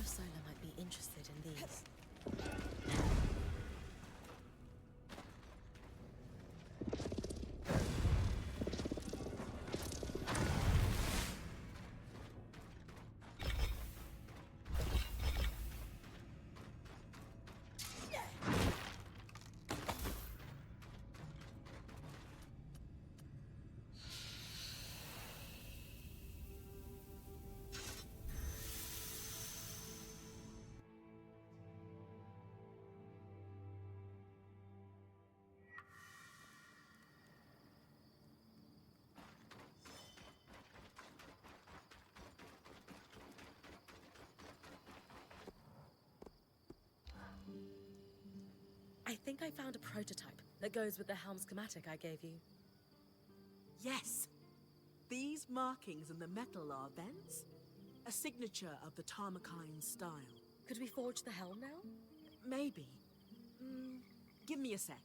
Sola might be interested in these. I think I found a prototype. that goes with the helm schematic I gave you. Yes! These markings in the metal are vents? A signature of the Tarmakine style. Could we forge the helm now? Maybe. Give me a sec.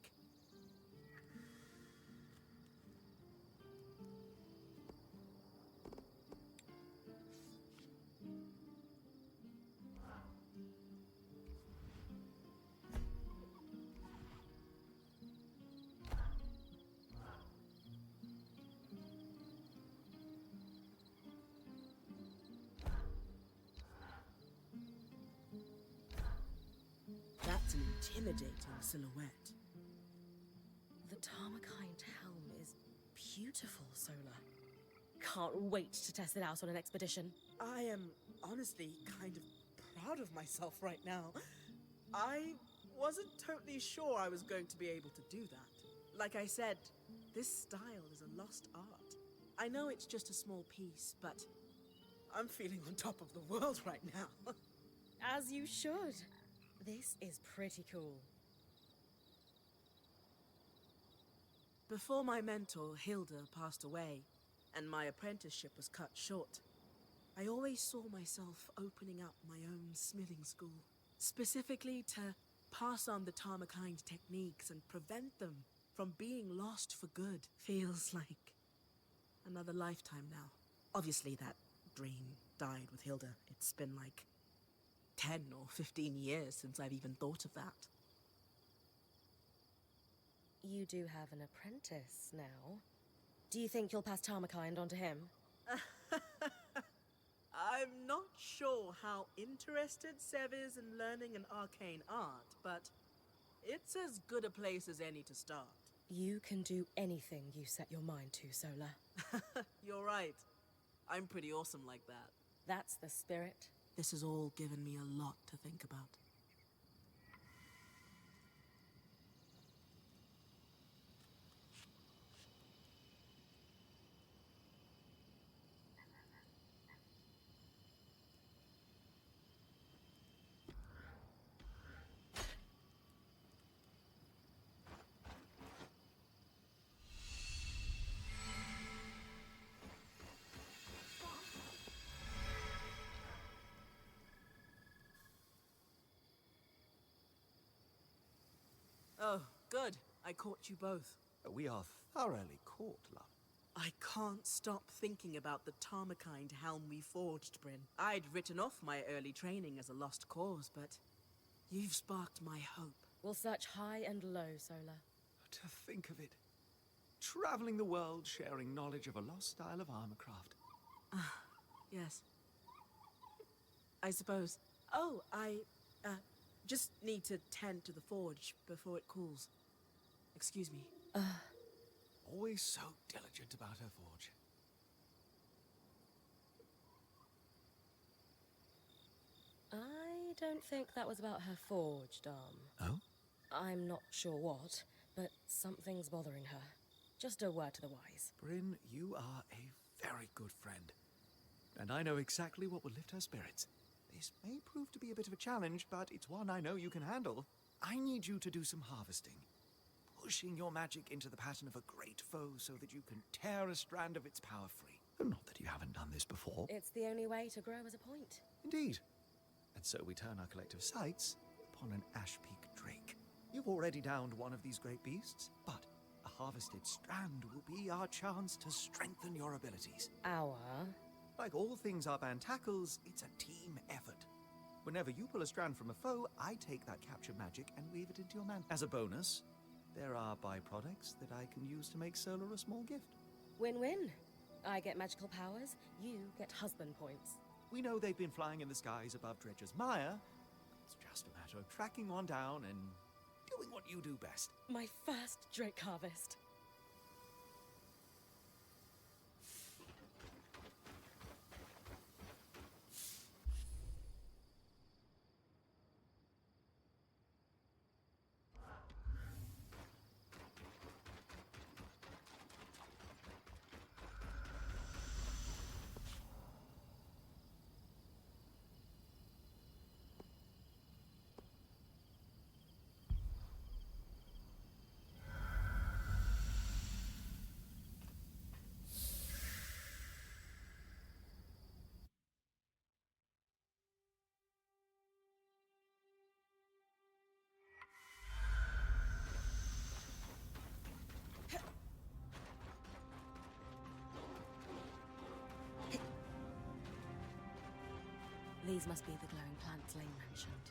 That's an intimidating silhouette. The Tarmakine helm is beautiful, Solar. Can't wait to test it out on an expedition. I am honestly kind of proud of myself right now. I wasn't totally sure I was going to be able to do that. Like I said, this style is a lost art. I know it's just a small piece, but I'm feeling on top of the world right now. As you should. This is pretty cool. Before my mentor, Hilda, passed away, and my apprenticeship was cut short, I always saw myself opening up my own smithing school, specifically to pass on the Tarmakine techniques and prevent them from being lost for good. Feels like another lifetime now. Obviously, that dream died with Hilda. It's been like 10 or 15 years since I've even thought of that. You do have an apprentice now. Do you think you'll pass Tarmakine on to him? I'm not sure how interested Sev is in learning an arcane art, but it's as good a place as any to start. You can do anything you set your mind to, Solar. You're right. I'm pretty awesome like that. That's the spirit. This has all given me a lot to think about. Oh, good. I caught you both. We are thoroughly caught, love. I can't stop thinking about the Tarmakine helm we forged, Brynn. I'd written off my early training as a lost cause, but you've sparked my hope. We'll search high and low, Solar. To think of it. Traveling the world, sharing knowledge of a lost style of armorcraft. Yes. I suppose. Oh, I just need to tend to the forge before it cools. Excuse me. Always so diligent about her forge. I don't think that was about her forge, Dom. Oh? I'm not sure what, but something's bothering her. Just a word to the wise. Brynn, you are a very good friend. And I know exactly what will lift her spirits. This may prove to be a bit of a challenge, but it's one I know you can handle. I need you to do some harvesting. Pushing your magic into the pattern of a great foe so that you can tear a strand of its power free. Not that you haven't done this before. It's the only way to grow as a point. Indeed. And so we turn our collective sights upon an Ash Peak drake. You've already downed one of these great beasts, but a harvested strand will be our chance to strengthen your abilities. Our? Like all things our band tackles, it's a team effort. Whenever you pull a strand from a foe, I take that captured magic and weave it into your man. As a bonus, there are byproducts that I can use to make Solar a small gift. Win-win. I get magical powers, you get husband points. We know they've been flying in the skies above Dredger's Mire. It's just a matter of tracking one down and doing what you do best. My first drake harvest. These must be the glowing plants Lane mentioned.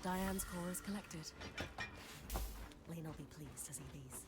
Diane's core is collected. Lane will be pleased to see these.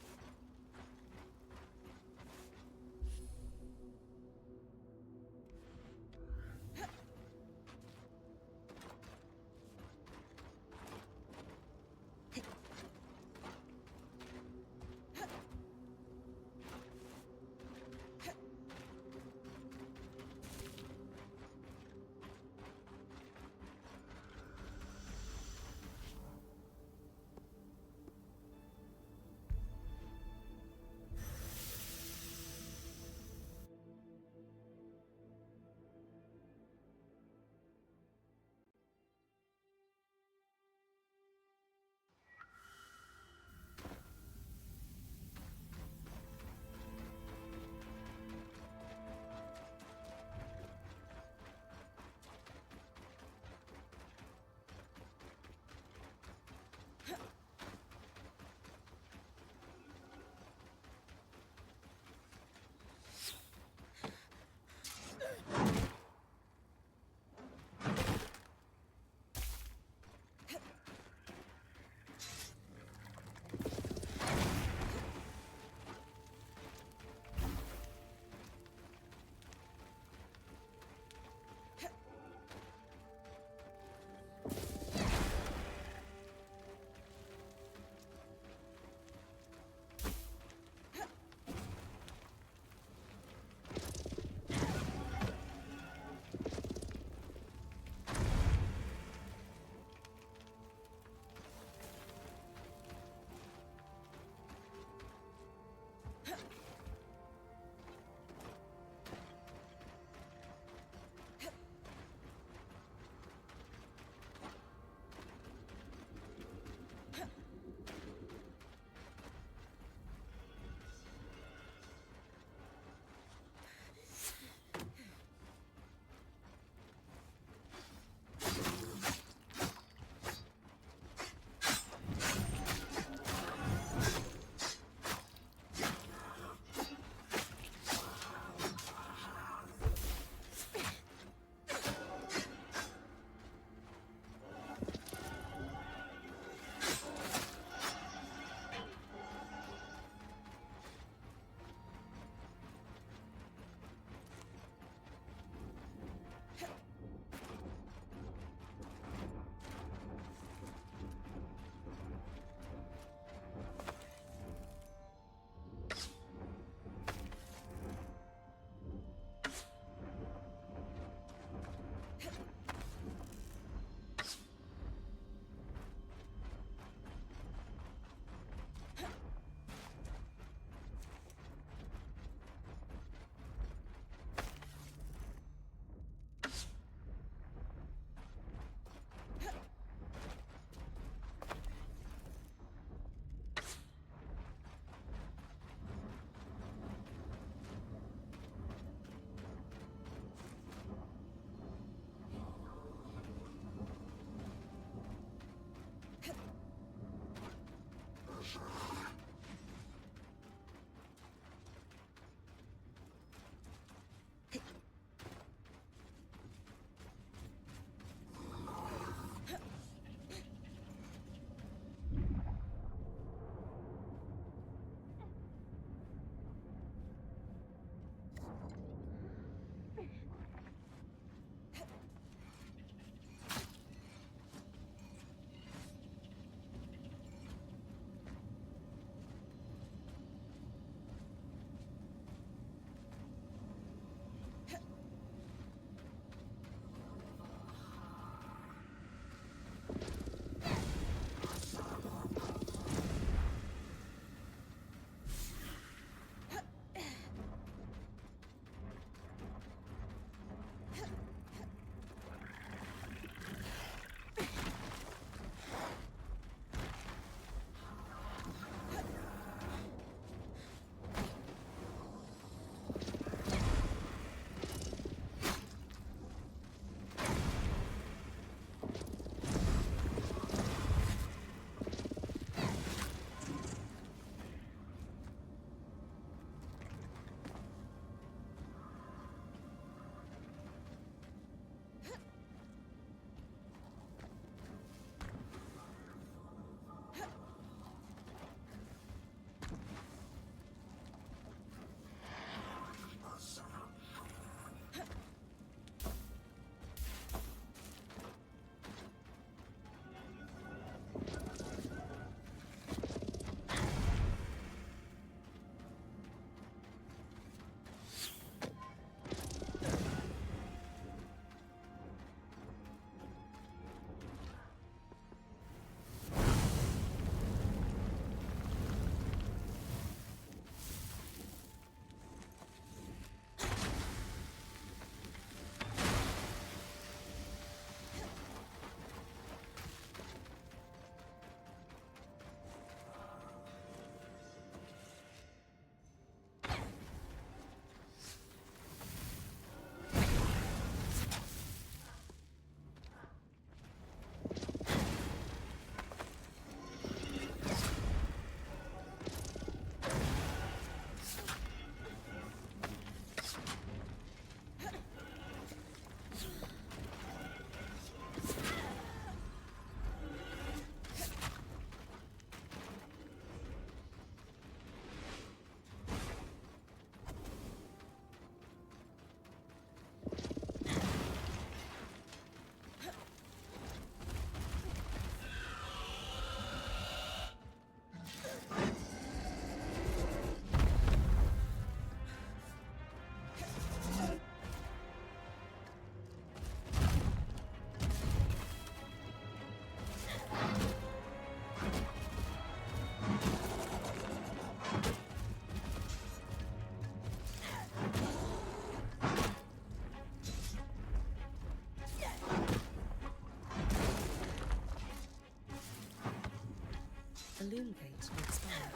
The Loom Gate will expire.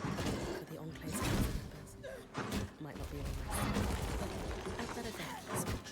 For the Enclave's council members. Might not be all nice, but I'd better go this much.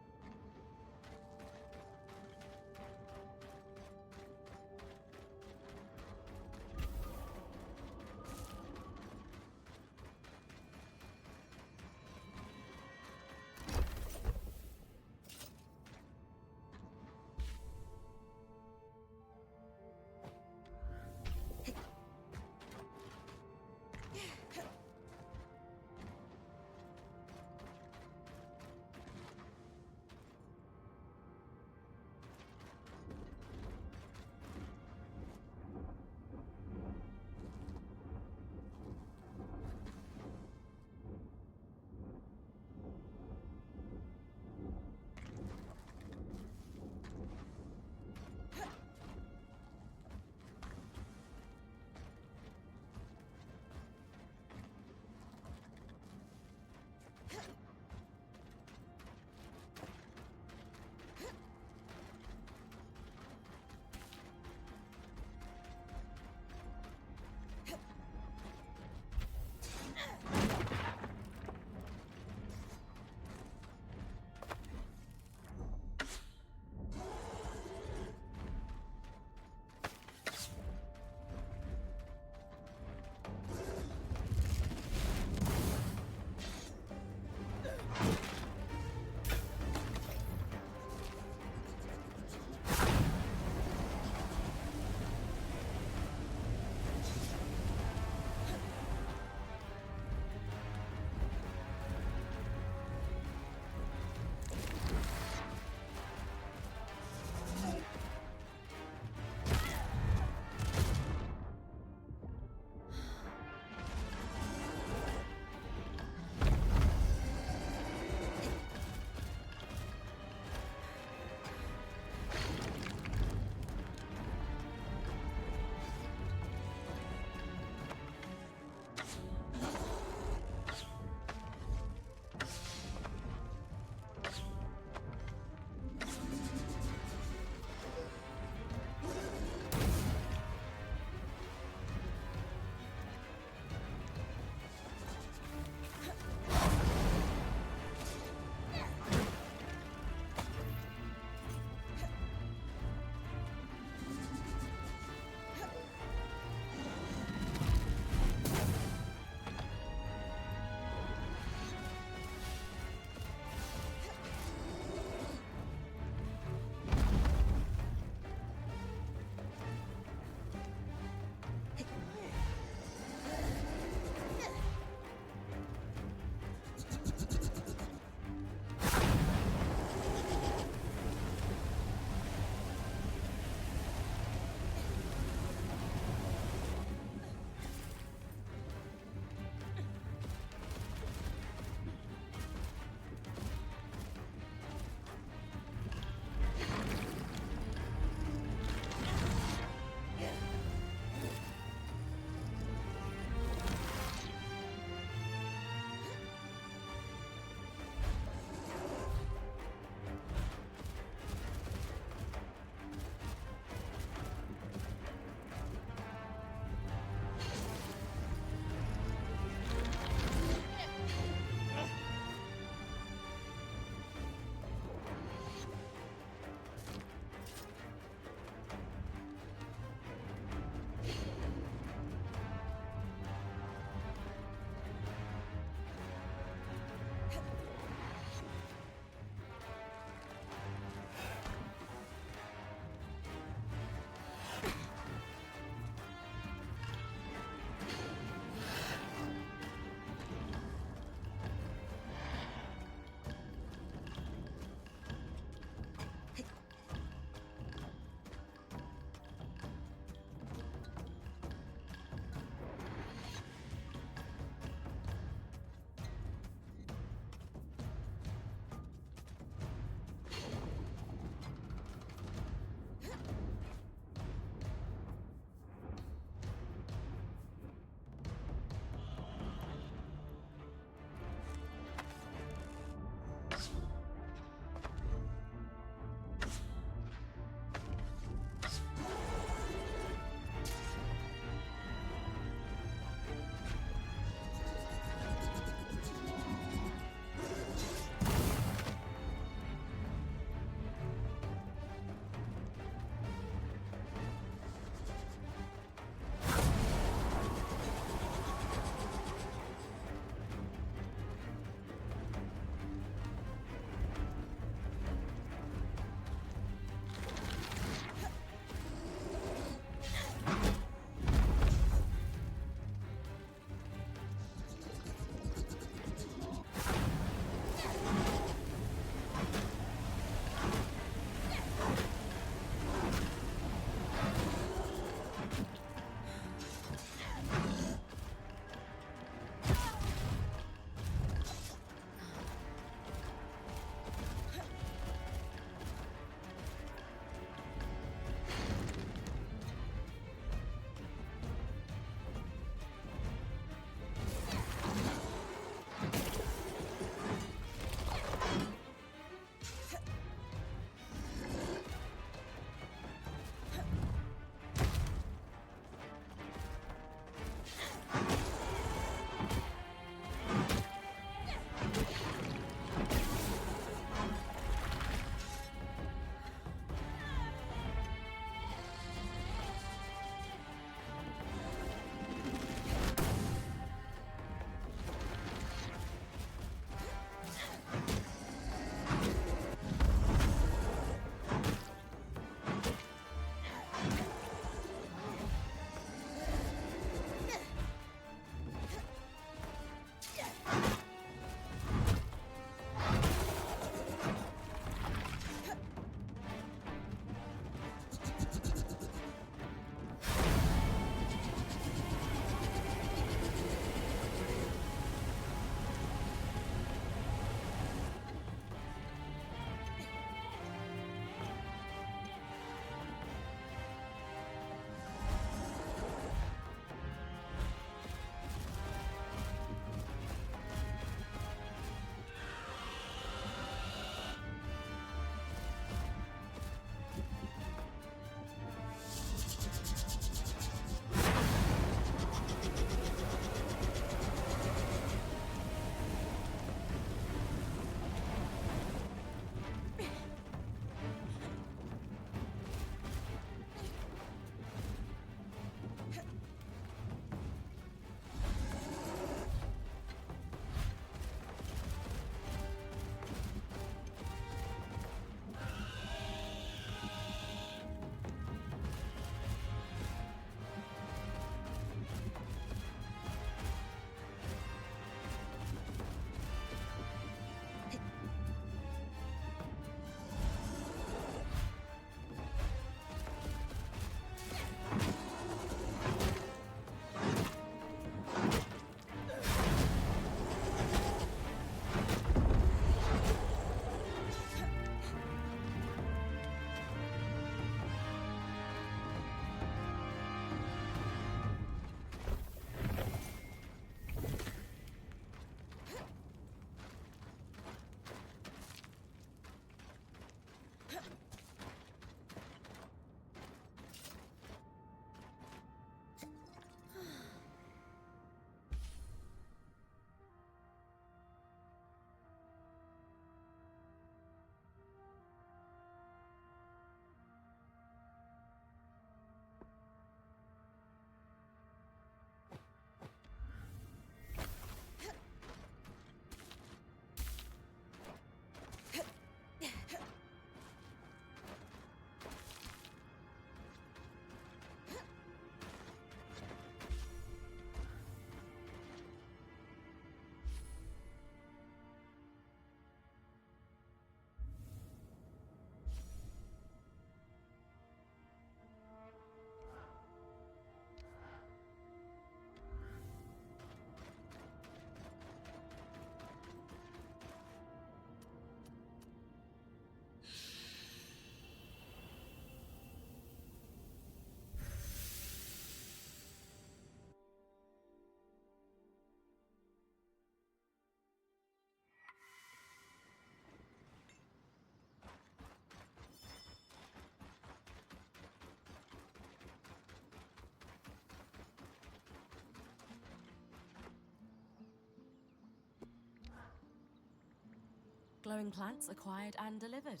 Glowing plants acquired and delivered.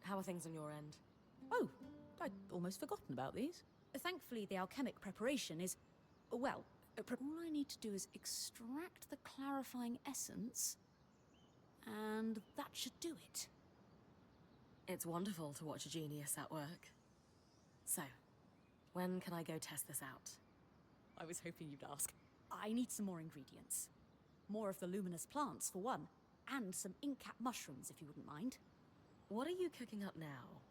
How are things on your end? Oh, I'd almost forgotten about these. Thankfully, the alchemic preparation is... well, all I need to do is extract the clarifying essence, and that should do it. It's wonderful to watch a genius at work. So, when can I go test this out? I was hoping you'd ask. I need some more ingredients. More of the luminous plants, for one, and some ink-cap mushrooms, if you wouldn't mind. What are you cooking up now?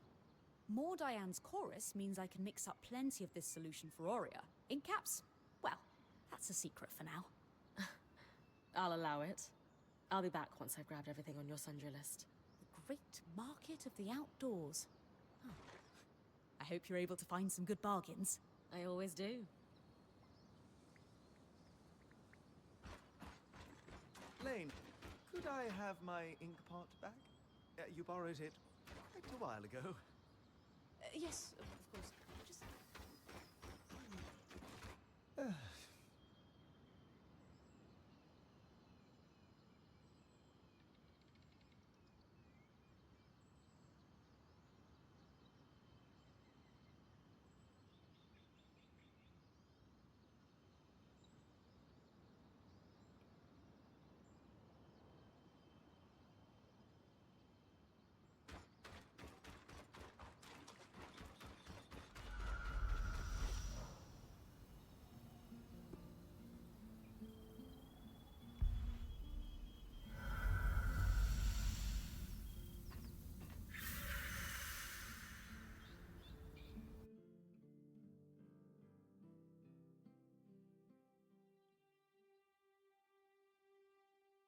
More Diane's chorus means I can mix up plenty of this solution for Aurea. Ink caps? Well, that's a secret for now. I'll allow it. I'll be back once I've grabbed everything on your sundry list. The great market of the outdoors. Oh. I hope you're able to find some good bargains. I always do. Lane, could I have my ink pot back? You borrowed it quite a while ago. Yes, of course. Just...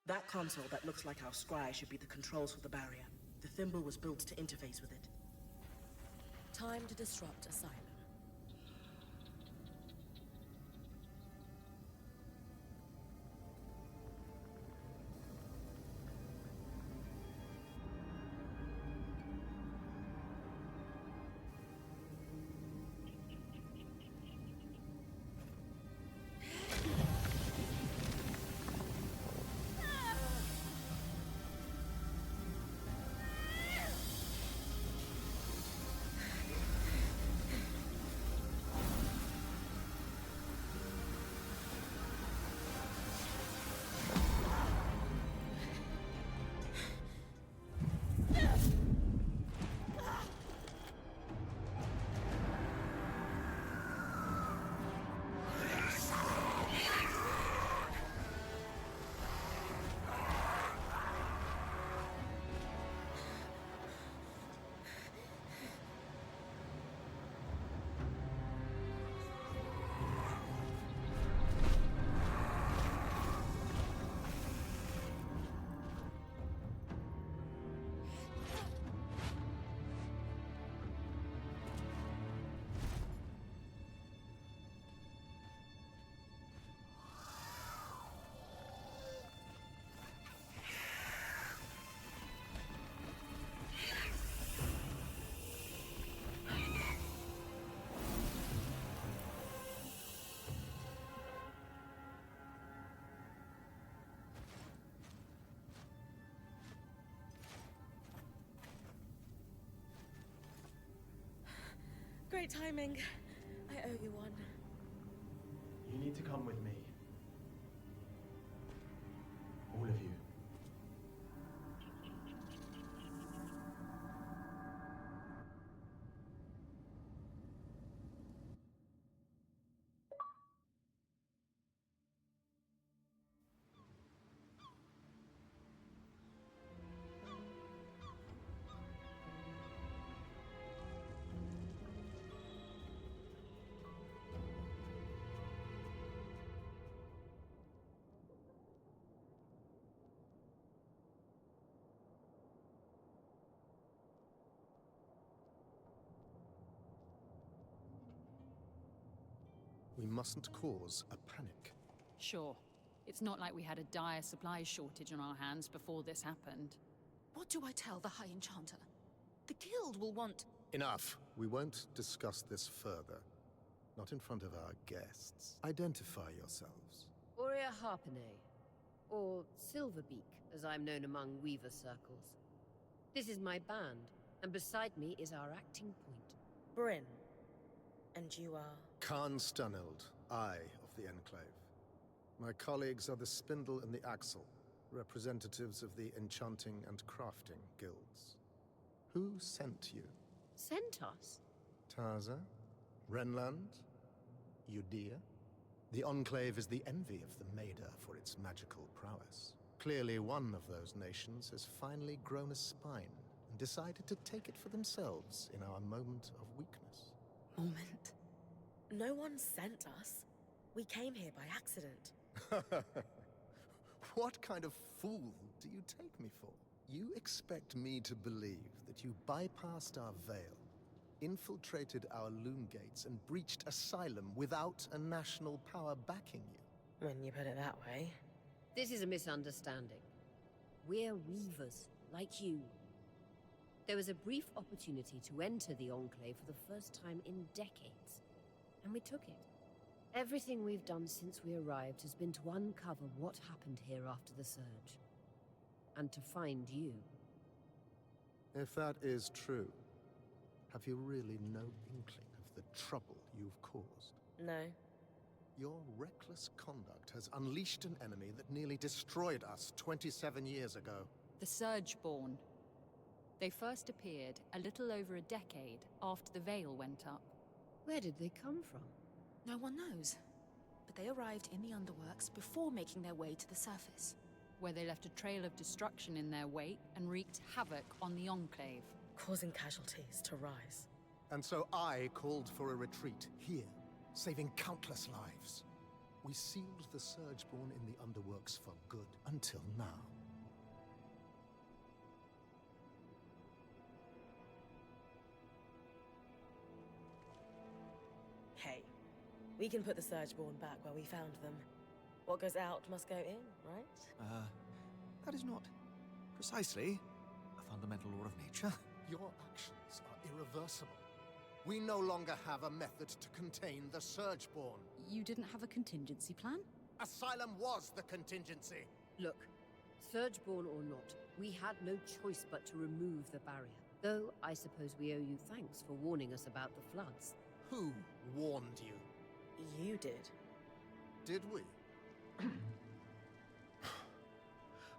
That console that looks like our scry should be the controls for the barrier. The thimble was built to interface with it. Time to disrupt Asylum. Great timing. I owe you one. You need to come with me. All of you. We mustn't cause a panic. Sure. It's not like we had a dire supplies shortage on our hands before this happened. What do I tell the High Enchanter? The Guild will want... Enough. We won't discuss this further. Not in front of our guests. Identify yourselves. Aurea Harpenay. or Silverbeak, as I'm known among Weaver circles. This is my band, and beside me is our acting point. Brynn. And you are? Khan Stunild, Eye of the Enclave. My colleagues are the Spindle and the Axle, representatives of the Enchanting and Crafting Guilds. Who sent you? Sent us? Taza? Renland? Udea? The Enclave is the envy of the Maida for its magical prowess. Clearly one of those nations has finally grown a spine and decided to take it for themselves in our moment of weakness. Moment? No one sent us. We came here by accident. What kind of fool do you take me for? You expect me to believe that you bypassed our veil, infiltrated our loom gates, and breached Asylum without a national power backing you? When you put it that way. This is a misunderstanding. We're Weavers, like you. There was a brief opportunity to enter the Enclave for the first time in decades, and we took it. Everything we've done since we arrived has been to uncover what happened here after the Surge. And to find you. If that is true, have you really no inkling of the trouble you've caused? No. Your reckless conduct has unleashed an enemy that nearly destroyed us 27 years ago. The Surgeborn. They first appeared a little over a decade after the Veil went up. Where did they come from? No one knows. But they arrived in the underworks before making their way to the surface. Where they left a trail of destruction in their wake and wreaked havoc on the Enclave. Causing casualties to rise. And so I called for a retreat here, saving countless lives. We sealed the Surgeborn in the underworks for good until now. Hey, we can put the Surgeborn back where we found them. What goes out must go in, right? That is not precisely a fundamental law of nature. Your actions are irreversible. We no longer have a method to contain the Surgeborn. You didn't have a contingency plan? Asylum was the contingency. Look, Surgeborn or not, we had no choice but to remove the barrier. Though I suppose we owe you thanks for warning us about the floods. Who warned you? You did. Did we?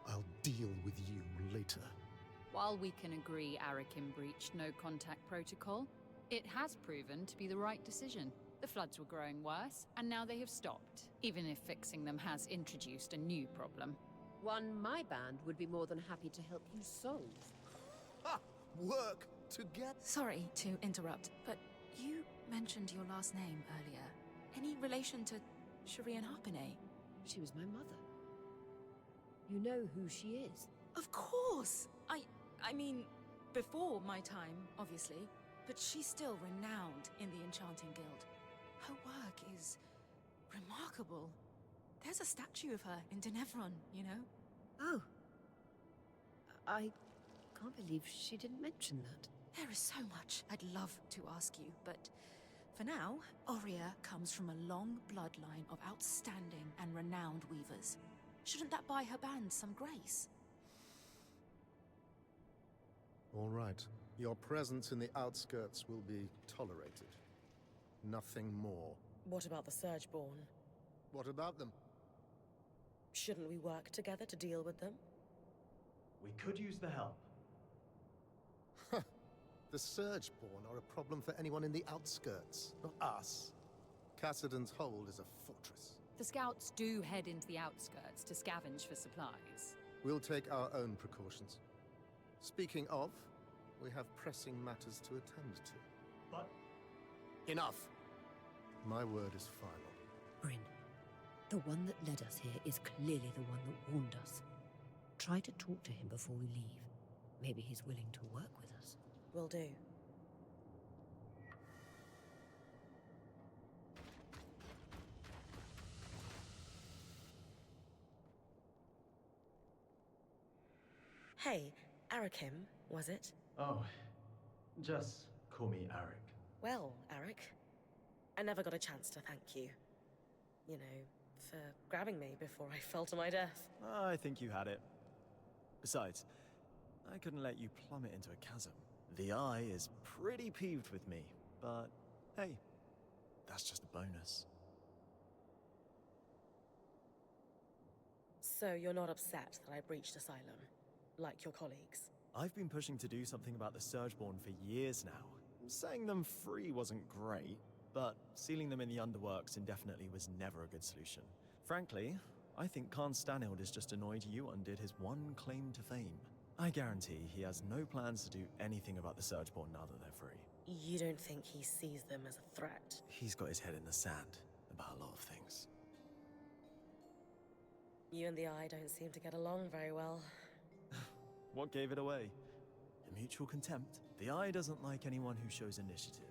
I'll deal with you later. While we can agree Arakim breached no contact protocol, it has proven to be the right decision. The floods were growing worse, and now they have stopped, even if fixing them has introduced a new problem. One my band would be more than happy to help you solve. Ha! Work together. Sorry to interrupt, but you mentioned your last name earlier. Any relation to Shireen Harpenay? She was my mother. You know who she is. Of course! I mean, before my time, obviously. But she's still renowned in the Enchanting Guild. Her work is remarkable. There's a statue of her in Denevron, you know? Oh. I can't believe she didn't mention that. There is so much I'd love to ask you, but for now, Aurea comes from a long bloodline of outstanding and renowned weavers. Shouldn't that buy her band some grace? All right. Your presence in the outskirts will be tolerated. Nothing more. What about the Surgeborn? What about them? Shouldn't we work together to deal with them? We could use the help. The Surgeborn are a problem for anyone in the outskirts, not us. Cassidon's Hold is a fortress. The scouts do head into the outskirts to scavenge for supplies. We'll take our own precautions. Speaking of, we have pressing matters to attend to. But... Enough! My word is final. Brynn, the one that led us here is clearly the one that warned us. Try to talk to him before we leave. Maybe he's willing to work with us. Will do. Hey, Arakim, was it? Oh, just call me Arik. Well, Arik, I never got a chance to thank you. You know, for grabbing me before I fell to my death. I think you had it. Besides, I couldn't let you plummet into a chasm. The Eye is pretty peeved with me, but hey, that's just a bonus. So you're not upset that I breached Asylum, like your colleagues? I've been pushing to do something about the Surgeborn for years now. Setting them free wasn't great, but sealing them in the underworks indefinitely was never a good solution. Frankly, I think Khan Stanild is just annoyed you undid his one claim to fame. I guarantee he has no plans to do anything about the Surgeborn now that they're free. You don't think he sees them as a threat? He's got his head in the sand about a lot of things. You and the Eye don't seem to get along very well. What gave it away? A mutual contempt. The Eye doesn't like anyone who shows initiative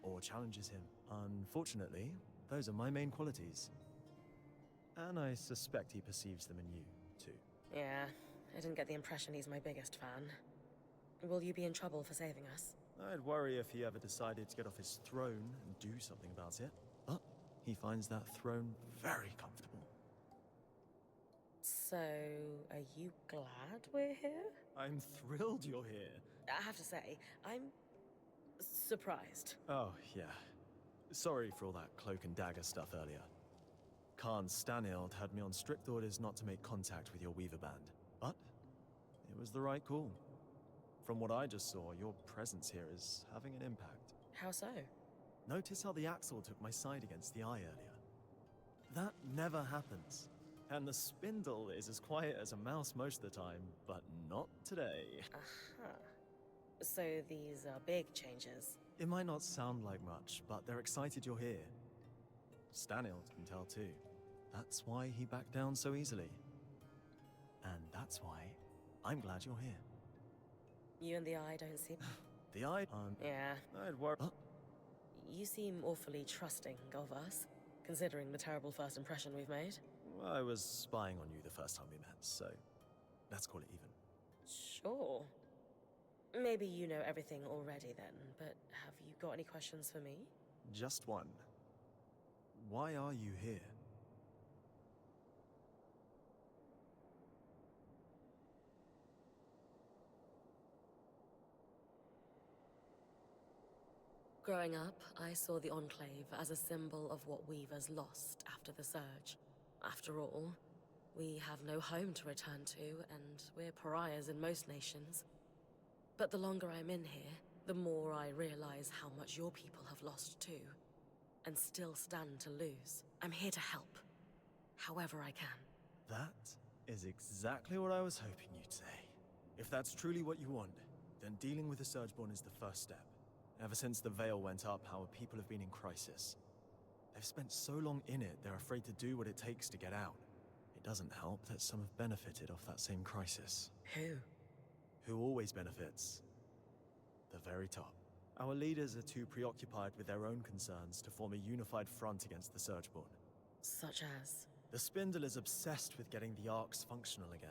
or challenges him. Unfortunately, those are my main qualities. And I suspect he perceives them in you, too. Yeah, I didn't get the impression he's my biggest fan. Will you be in trouble for saving us? I'd worry if he ever decided to get off his throne and do something about it. But he finds that throne very comfortable. So, are you glad we're here? I'm thrilled you're here. I have to say, I'm surprised. Oh, yeah. Sorry for all that cloak and dagger stuff earlier. Khan Stanild had me on strict orders not to make contact with your Weaver band. But it was the right call. From what I just saw, your presence here is having an impact. How so? Notice how the Axle took my side against the Eye earlier? That never happens. And the Spindle is as quiet as a mouse most of the time, but not today. Aha. So these are big changes. It might not sound like much, but they're excited you're here. Stanild can tell too. That's why he backed down so easily. And that's why I'm glad you're here. You and the Eye don't seem... The Eye... Yeah. I'd worry... You seem awfully trusting of us, considering the terrible first impression we've made. I was spying on you the first time we met, so let's call it even. Sure. Maybe you know everything already then, but have you got any questions for me? Just one. Why are you here? Growing up, I saw the Enclave as a symbol of what Weavers lost after the Surge. After all, we have no home to return to, and we're pariahs in most nations. But the longer I'm in here, the more I realize how much your people have lost too, and still stand to lose. I'm here to help, however I can. That is exactly what I was hoping you'd say. If that's truly what you want, then dealing with the Surgeborn is the first step. Ever since the Veil went up, our people have been in crisis. They've spent so long in it, they're afraid to do what it takes to get out. It doesn't help that some have benefited off that same crisis. Who? Who always benefits? The very top. Our leaders are too preoccupied with their own concerns to form a unified front against the Surgeborn. Such as? The Spindle is obsessed with getting the Arcs functional again.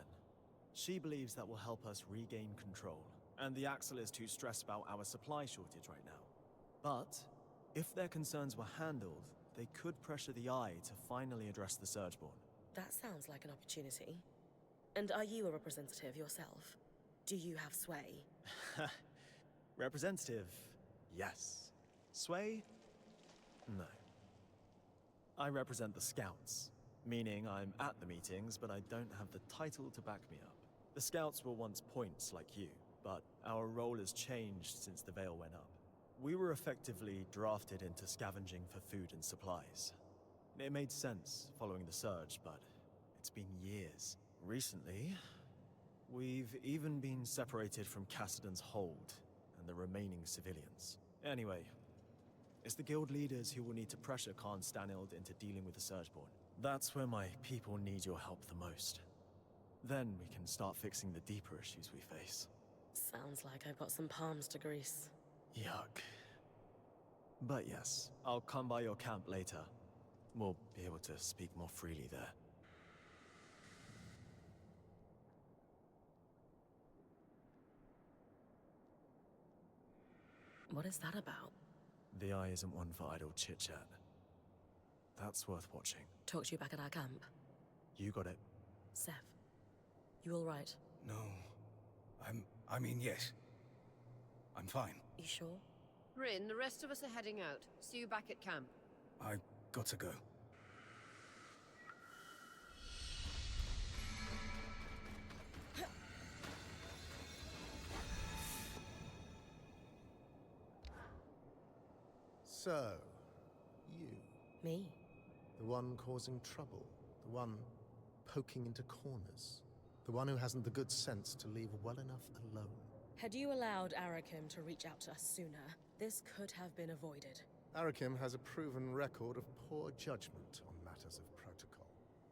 She believes that will help us regain control, and the Axle is too stressed about our supply shortage right now. But if their concerns were handled, they could pressure the Eye to finally address the Surgeborn. That sounds like an opportunity. And are you a representative yourself? Do you have sway? Representative, yes. Sway? No. I represent the Scouts, meaning I'm at the meetings, but I don't have the title to back me up. The Scouts were once points like you, but our role has changed since the Veil went up. We were effectively drafted into scavenging for food and supplies. It made sense following the Surge, but it's been years. Recently, we've even been separated from Cassidon's hold and the remaining civilians. Anyway, it's the guild leaders who will need to pressure Khan Stanild into dealing with the Surgeborn. That's where my people need your help the most. Then we can start fixing the deeper issues we face. Sounds like I've got some palms to grease. Yuck. But yes, I'll come by your camp later. We'll be able to speak more freely there. What is that about? The Eye isn't one for idle chit-chat. That's worth watching. Talk to you back at our camp. You got it. Sev, you all right? No. I mean, yes. I'm fine. You sure? Brynn, the rest of us are heading out. See you back at camp. I got to go. So, you. Me? The one causing trouble. The one poking into corners. The one who hasn't the good sense to leave well enough alone. Had you allowed Arakim to reach out to us sooner, this could have been avoided. Arakim has a proven record of poor judgment on matters of protocol.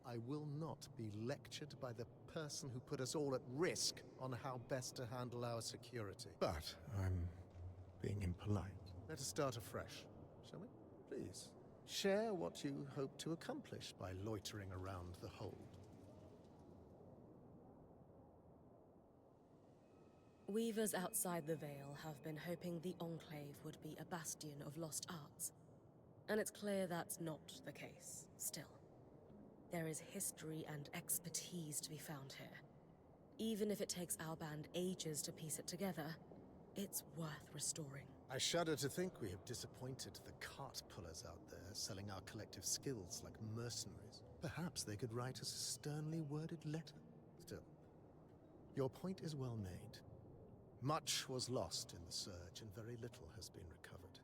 I will not be lectured by the person who put us all at risk on how best to handle our security. But I'm being impolite. Let us start afresh, shall we? Please, share what you hope to accomplish by loitering around the hold. Weavers outside the Veil have been hoping the Enclave would be a bastion of lost arts. And it's clear that's not the case, still. There is history and expertise to be found here. Even if it takes our band ages to piece it together, it's worth restoring. I shudder to think we have disappointed the cart pullers out there selling our collective skills like mercenaries. Perhaps they could write us a sternly worded letter. Still, your point is well made. Much was lost in the surge, and very little has been recovered.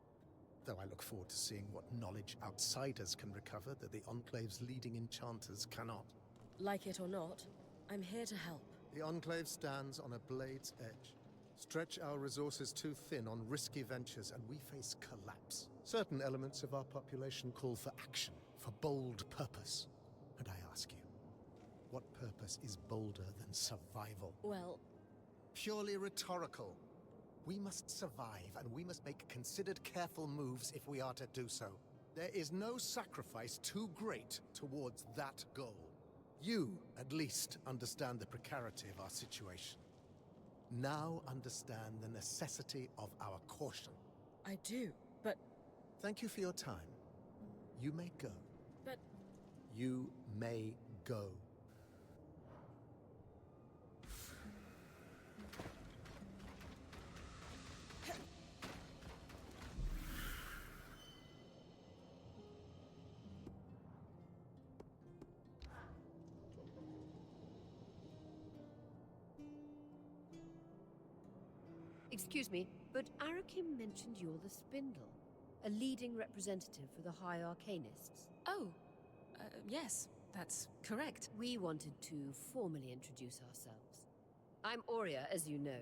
Though I look forward to seeing what knowledge outsiders can recover that the Enclave's leading enchanters cannot. Like it or not, I'm here to help. The Enclave stands on a blade's edge. Stretch our resources too thin on risky ventures, and we face collapse. Certain elements of our population call for action, for bold purpose. And I ask you, what purpose is bolder than survival? Well, Purely rhetorical. We must survive, and we must make considered, careful moves if we are to do so. There is no sacrifice too great towards that goal. You, at least, understand the precarity of our situation. Now understand the necessity of our caution. I do, but... Thank you for your time. You may go. But... You may go. Excuse me, but Arakim mentioned you're the Spindle, a leading representative for the High Arcanists. Oh, yes, that's correct. We wanted to formally introduce ourselves. I'm Aurea, as you know.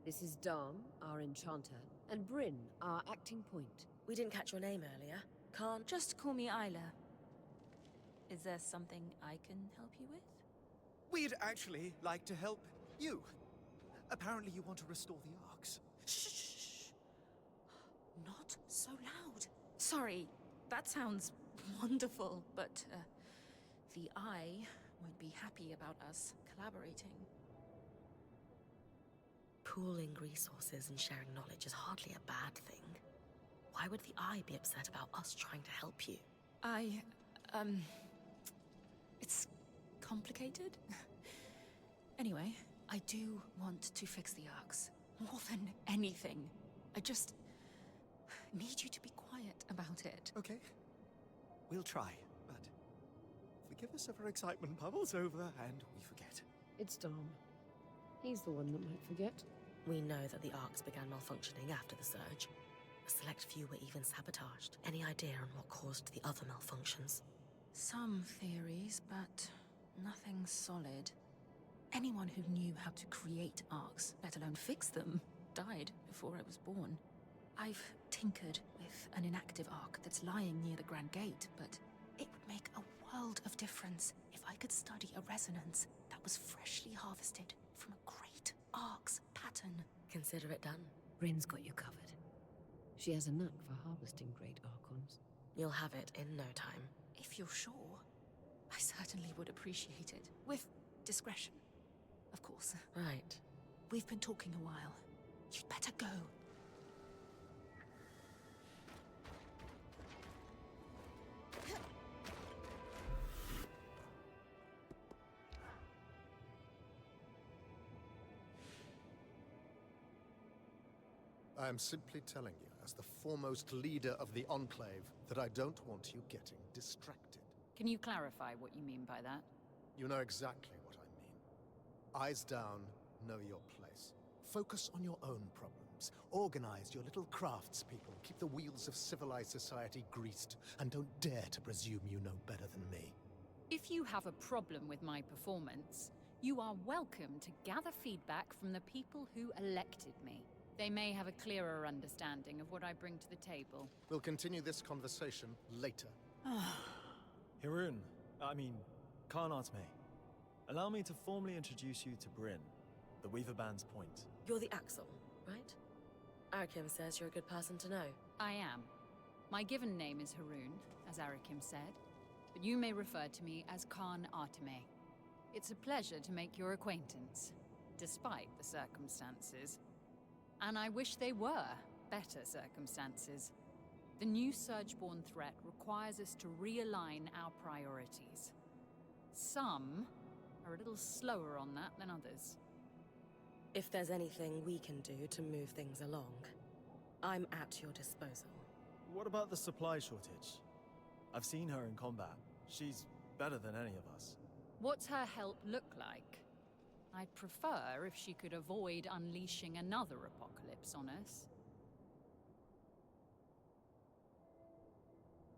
This is Dam, our enchanter, and Brynn, our acting point. We didn't catch your name earlier. Can't... Just call me Isla. Is there something I can help you with? We'd actually like to help you. Apparently you want to restore the arcs. Shh! Not so loud. Sorry, that sounds wonderful, but the Eye won't be happy about us collaborating. Pooling resources and sharing knowledge is hardly a bad thing. Why would the Eye be upset about us trying to help you? It's complicated. Anyway, I do want to fix the arcs. More than anything. I just need you to be quiet about it. Okay. We'll try, but forgive us if our excitement bubbles over and we forget. It's Dam. He's the one that might forget. We know that the arcs began malfunctioning after the surge. A select few were even sabotaged. Any idea on what caused the other malfunctions? Some theories, but nothing solid. Anyone who knew how to create arcs, let alone fix them, died before I was born. I've tinkered with an inactive arc that's lying near the Grand Gate, but it would make a world of difference if I could study a resonance that was freshly harvested from a great arc's pattern. Consider it done. Brynn's got you covered. She has a knack for harvesting great archons. You'll have it in no time. If you're sure, I certainly would appreciate it. With discretion, of course. Right. We've been talking a while. You'd better go. I am simply telling you, as the foremost leader of the Enclave, that I don't want you getting distracted. Can you clarify what you mean by that? You know exactly what I mean. Eyes down, know your place. Focus on your own problems. Organize your little craftspeople. Keep the wheels of civilized society greased. And don't dare to presume you know better than me. If you have a problem with my performance, you are welcome to gather feedback from the people who elected me. They may have a clearer understanding of what I bring to the table. We'll continue this conversation later. Khan Atme. Allow me to formally introduce you to Brynn, the Weaver Band's point. You're the Axel, right? Arakim says you're a good person to know. I am. My given name is Haroon, as Arakim said, but you may refer to me as Khan Atme. It's a pleasure to make your acquaintance, despite the circumstances. And I wish they were better circumstances. The new Surgeborn threat requires us to realign our priorities. Some are a little slower on that than others. If there's anything we can do to move things along, I'm at your disposal. What about the supply shortage? I've seen her in combat. She's better than any of us. What's her help look like? I'd prefer if she could avoid unleashing another apocalypse on us.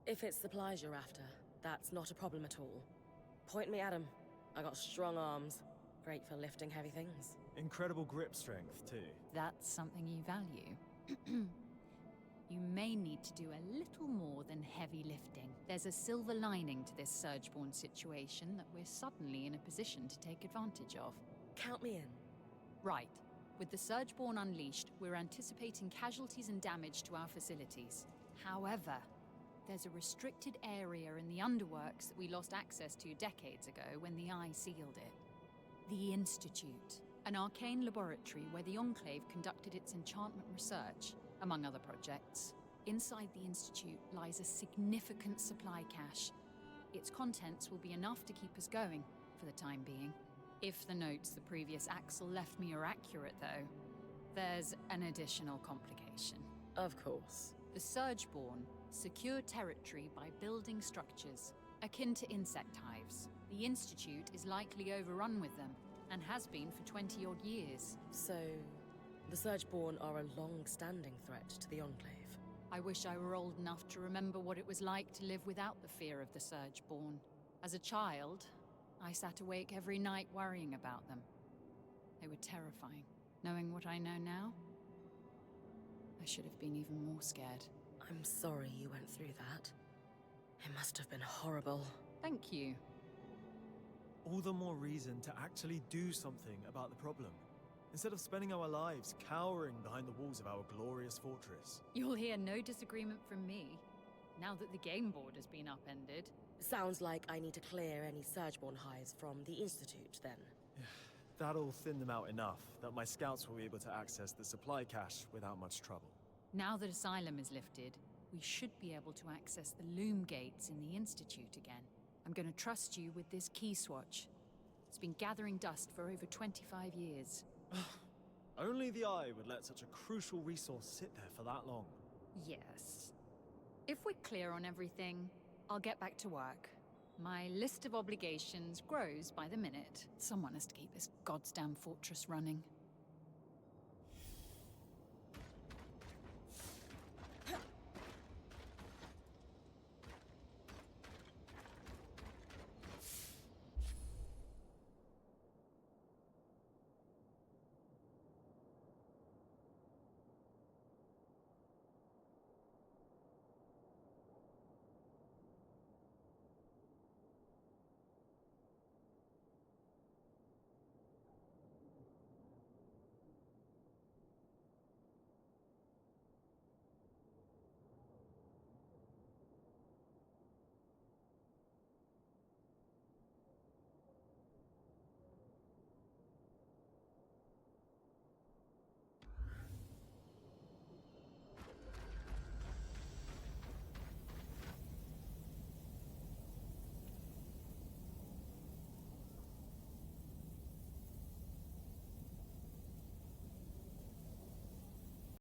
If it's supplies you're after, that's not a problem at all. Point me at 'em. I got strong arms. Great for lifting heavy things. Incredible grip strength, too. That's something you value. You may need to do a little more than heavy lifting. There's a silver lining to this Surgeborn situation that we're suddenly in a position to take advantage of. Count me in. Right. With the Surgeborn unleashed, we're anticipating casualties and damage to our facilities. However, there's a restricted area in the underworks that we lost access to decades ago when the Eye sealed it. The Institute, an arcane laboratory where the Enclave conducted its enchantment research, among other projects. Inside the Institute lies a significant supply cache. Its contents will be enough to keep us going, for the time being. If the notes the previous Axel left me are accurate, though, there's an additional complication. Of course. The Surgeborn secure territory by building structures, akin to insect hives. The Institute is likely overrun with them, and has been for 20-odd years. So, the Surgeborn are a long-standing threat to the Enclave. I wish I were old enough to remember what it was like to live without the fear of the Surgeborn. As a child, I sat awake every night worrying about them. They were terrifying. Knowing what I know now, I should have been even more scared. I'm sorry you went through that. It must have been horrible. Thank you. All the more reason to actually do something about the problem, instead of spending our lives cowering behind the walls of our glorious fortress. You'll hear no disagreement from me, now that the game board has been upended. Sounds like I need to clear any Surgeborn hives from the Institute, then. That'll thin them out enough that my scouts will be able to access the supply cache without much trouble. Now that Asylum is lifted, we should be able to access the loom gates in the Institute again. I'm going to trust you with this key swatch. It's been gathering dust for over 25 years. Only the Eye would let such a crucial resource sit there for that long. Yes. If we're clear on everything, I'll get back to work. My list of obligations grows by the minute. Someone has to keep this goddamn fortress running.